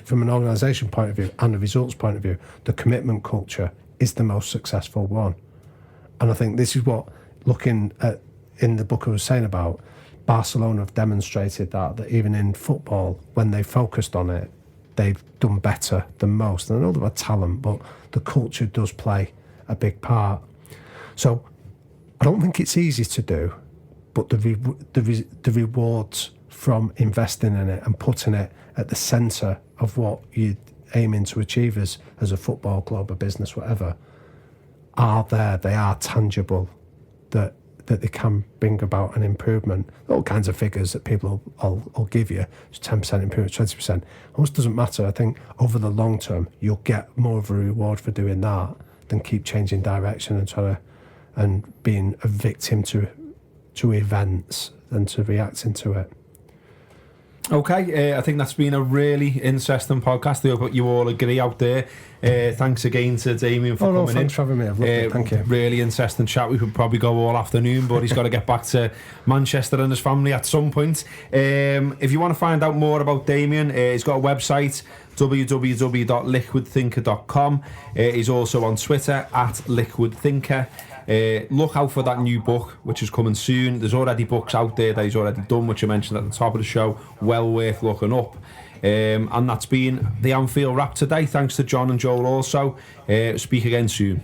from an organisation point of view and a results point of view, the commitment culture is the most successful one. And I think this is what, looking at in the book I was saying about, Barcelona have demonstrated that even in football, when they focused on it, they've done better than most. And I know they've had talent, but the culture does play a big part. So I don't think it's easy to do, but the rewards from investing in it and putting it at the centre of what you're aiming to achieve as a football club, a business, whatever, are there. They are tangible, that they can bring about an improvement. All kinds of figures that people will give you. It's 10% improvement, 20%. Almost doesn't matter. I think over the long term, you'll get more of a reward for doing that than keep changing direction and being a victim to events than to reacting to it. Okay, I think that's been a really interesting podcast. I hope you all agree out there. Thanks again to Damian for coming in. Thanks for having me. I've loved it. Thank you. Really interesting chat. We could probably go all afternoon, but he's got to get back to Manchester and his family at some point. If you want to find out more about Damian, he's got a website, www.liquidthinker.com. He's also on Twitter @liquidthinker. Look out for that new book, which is coming soon. There's already books out there that he's already done, which I mentioned at the top of the show. Well worth looking up. And that's been the Anfield Wrap today. Thanks to John and Joel also. Speak again soon.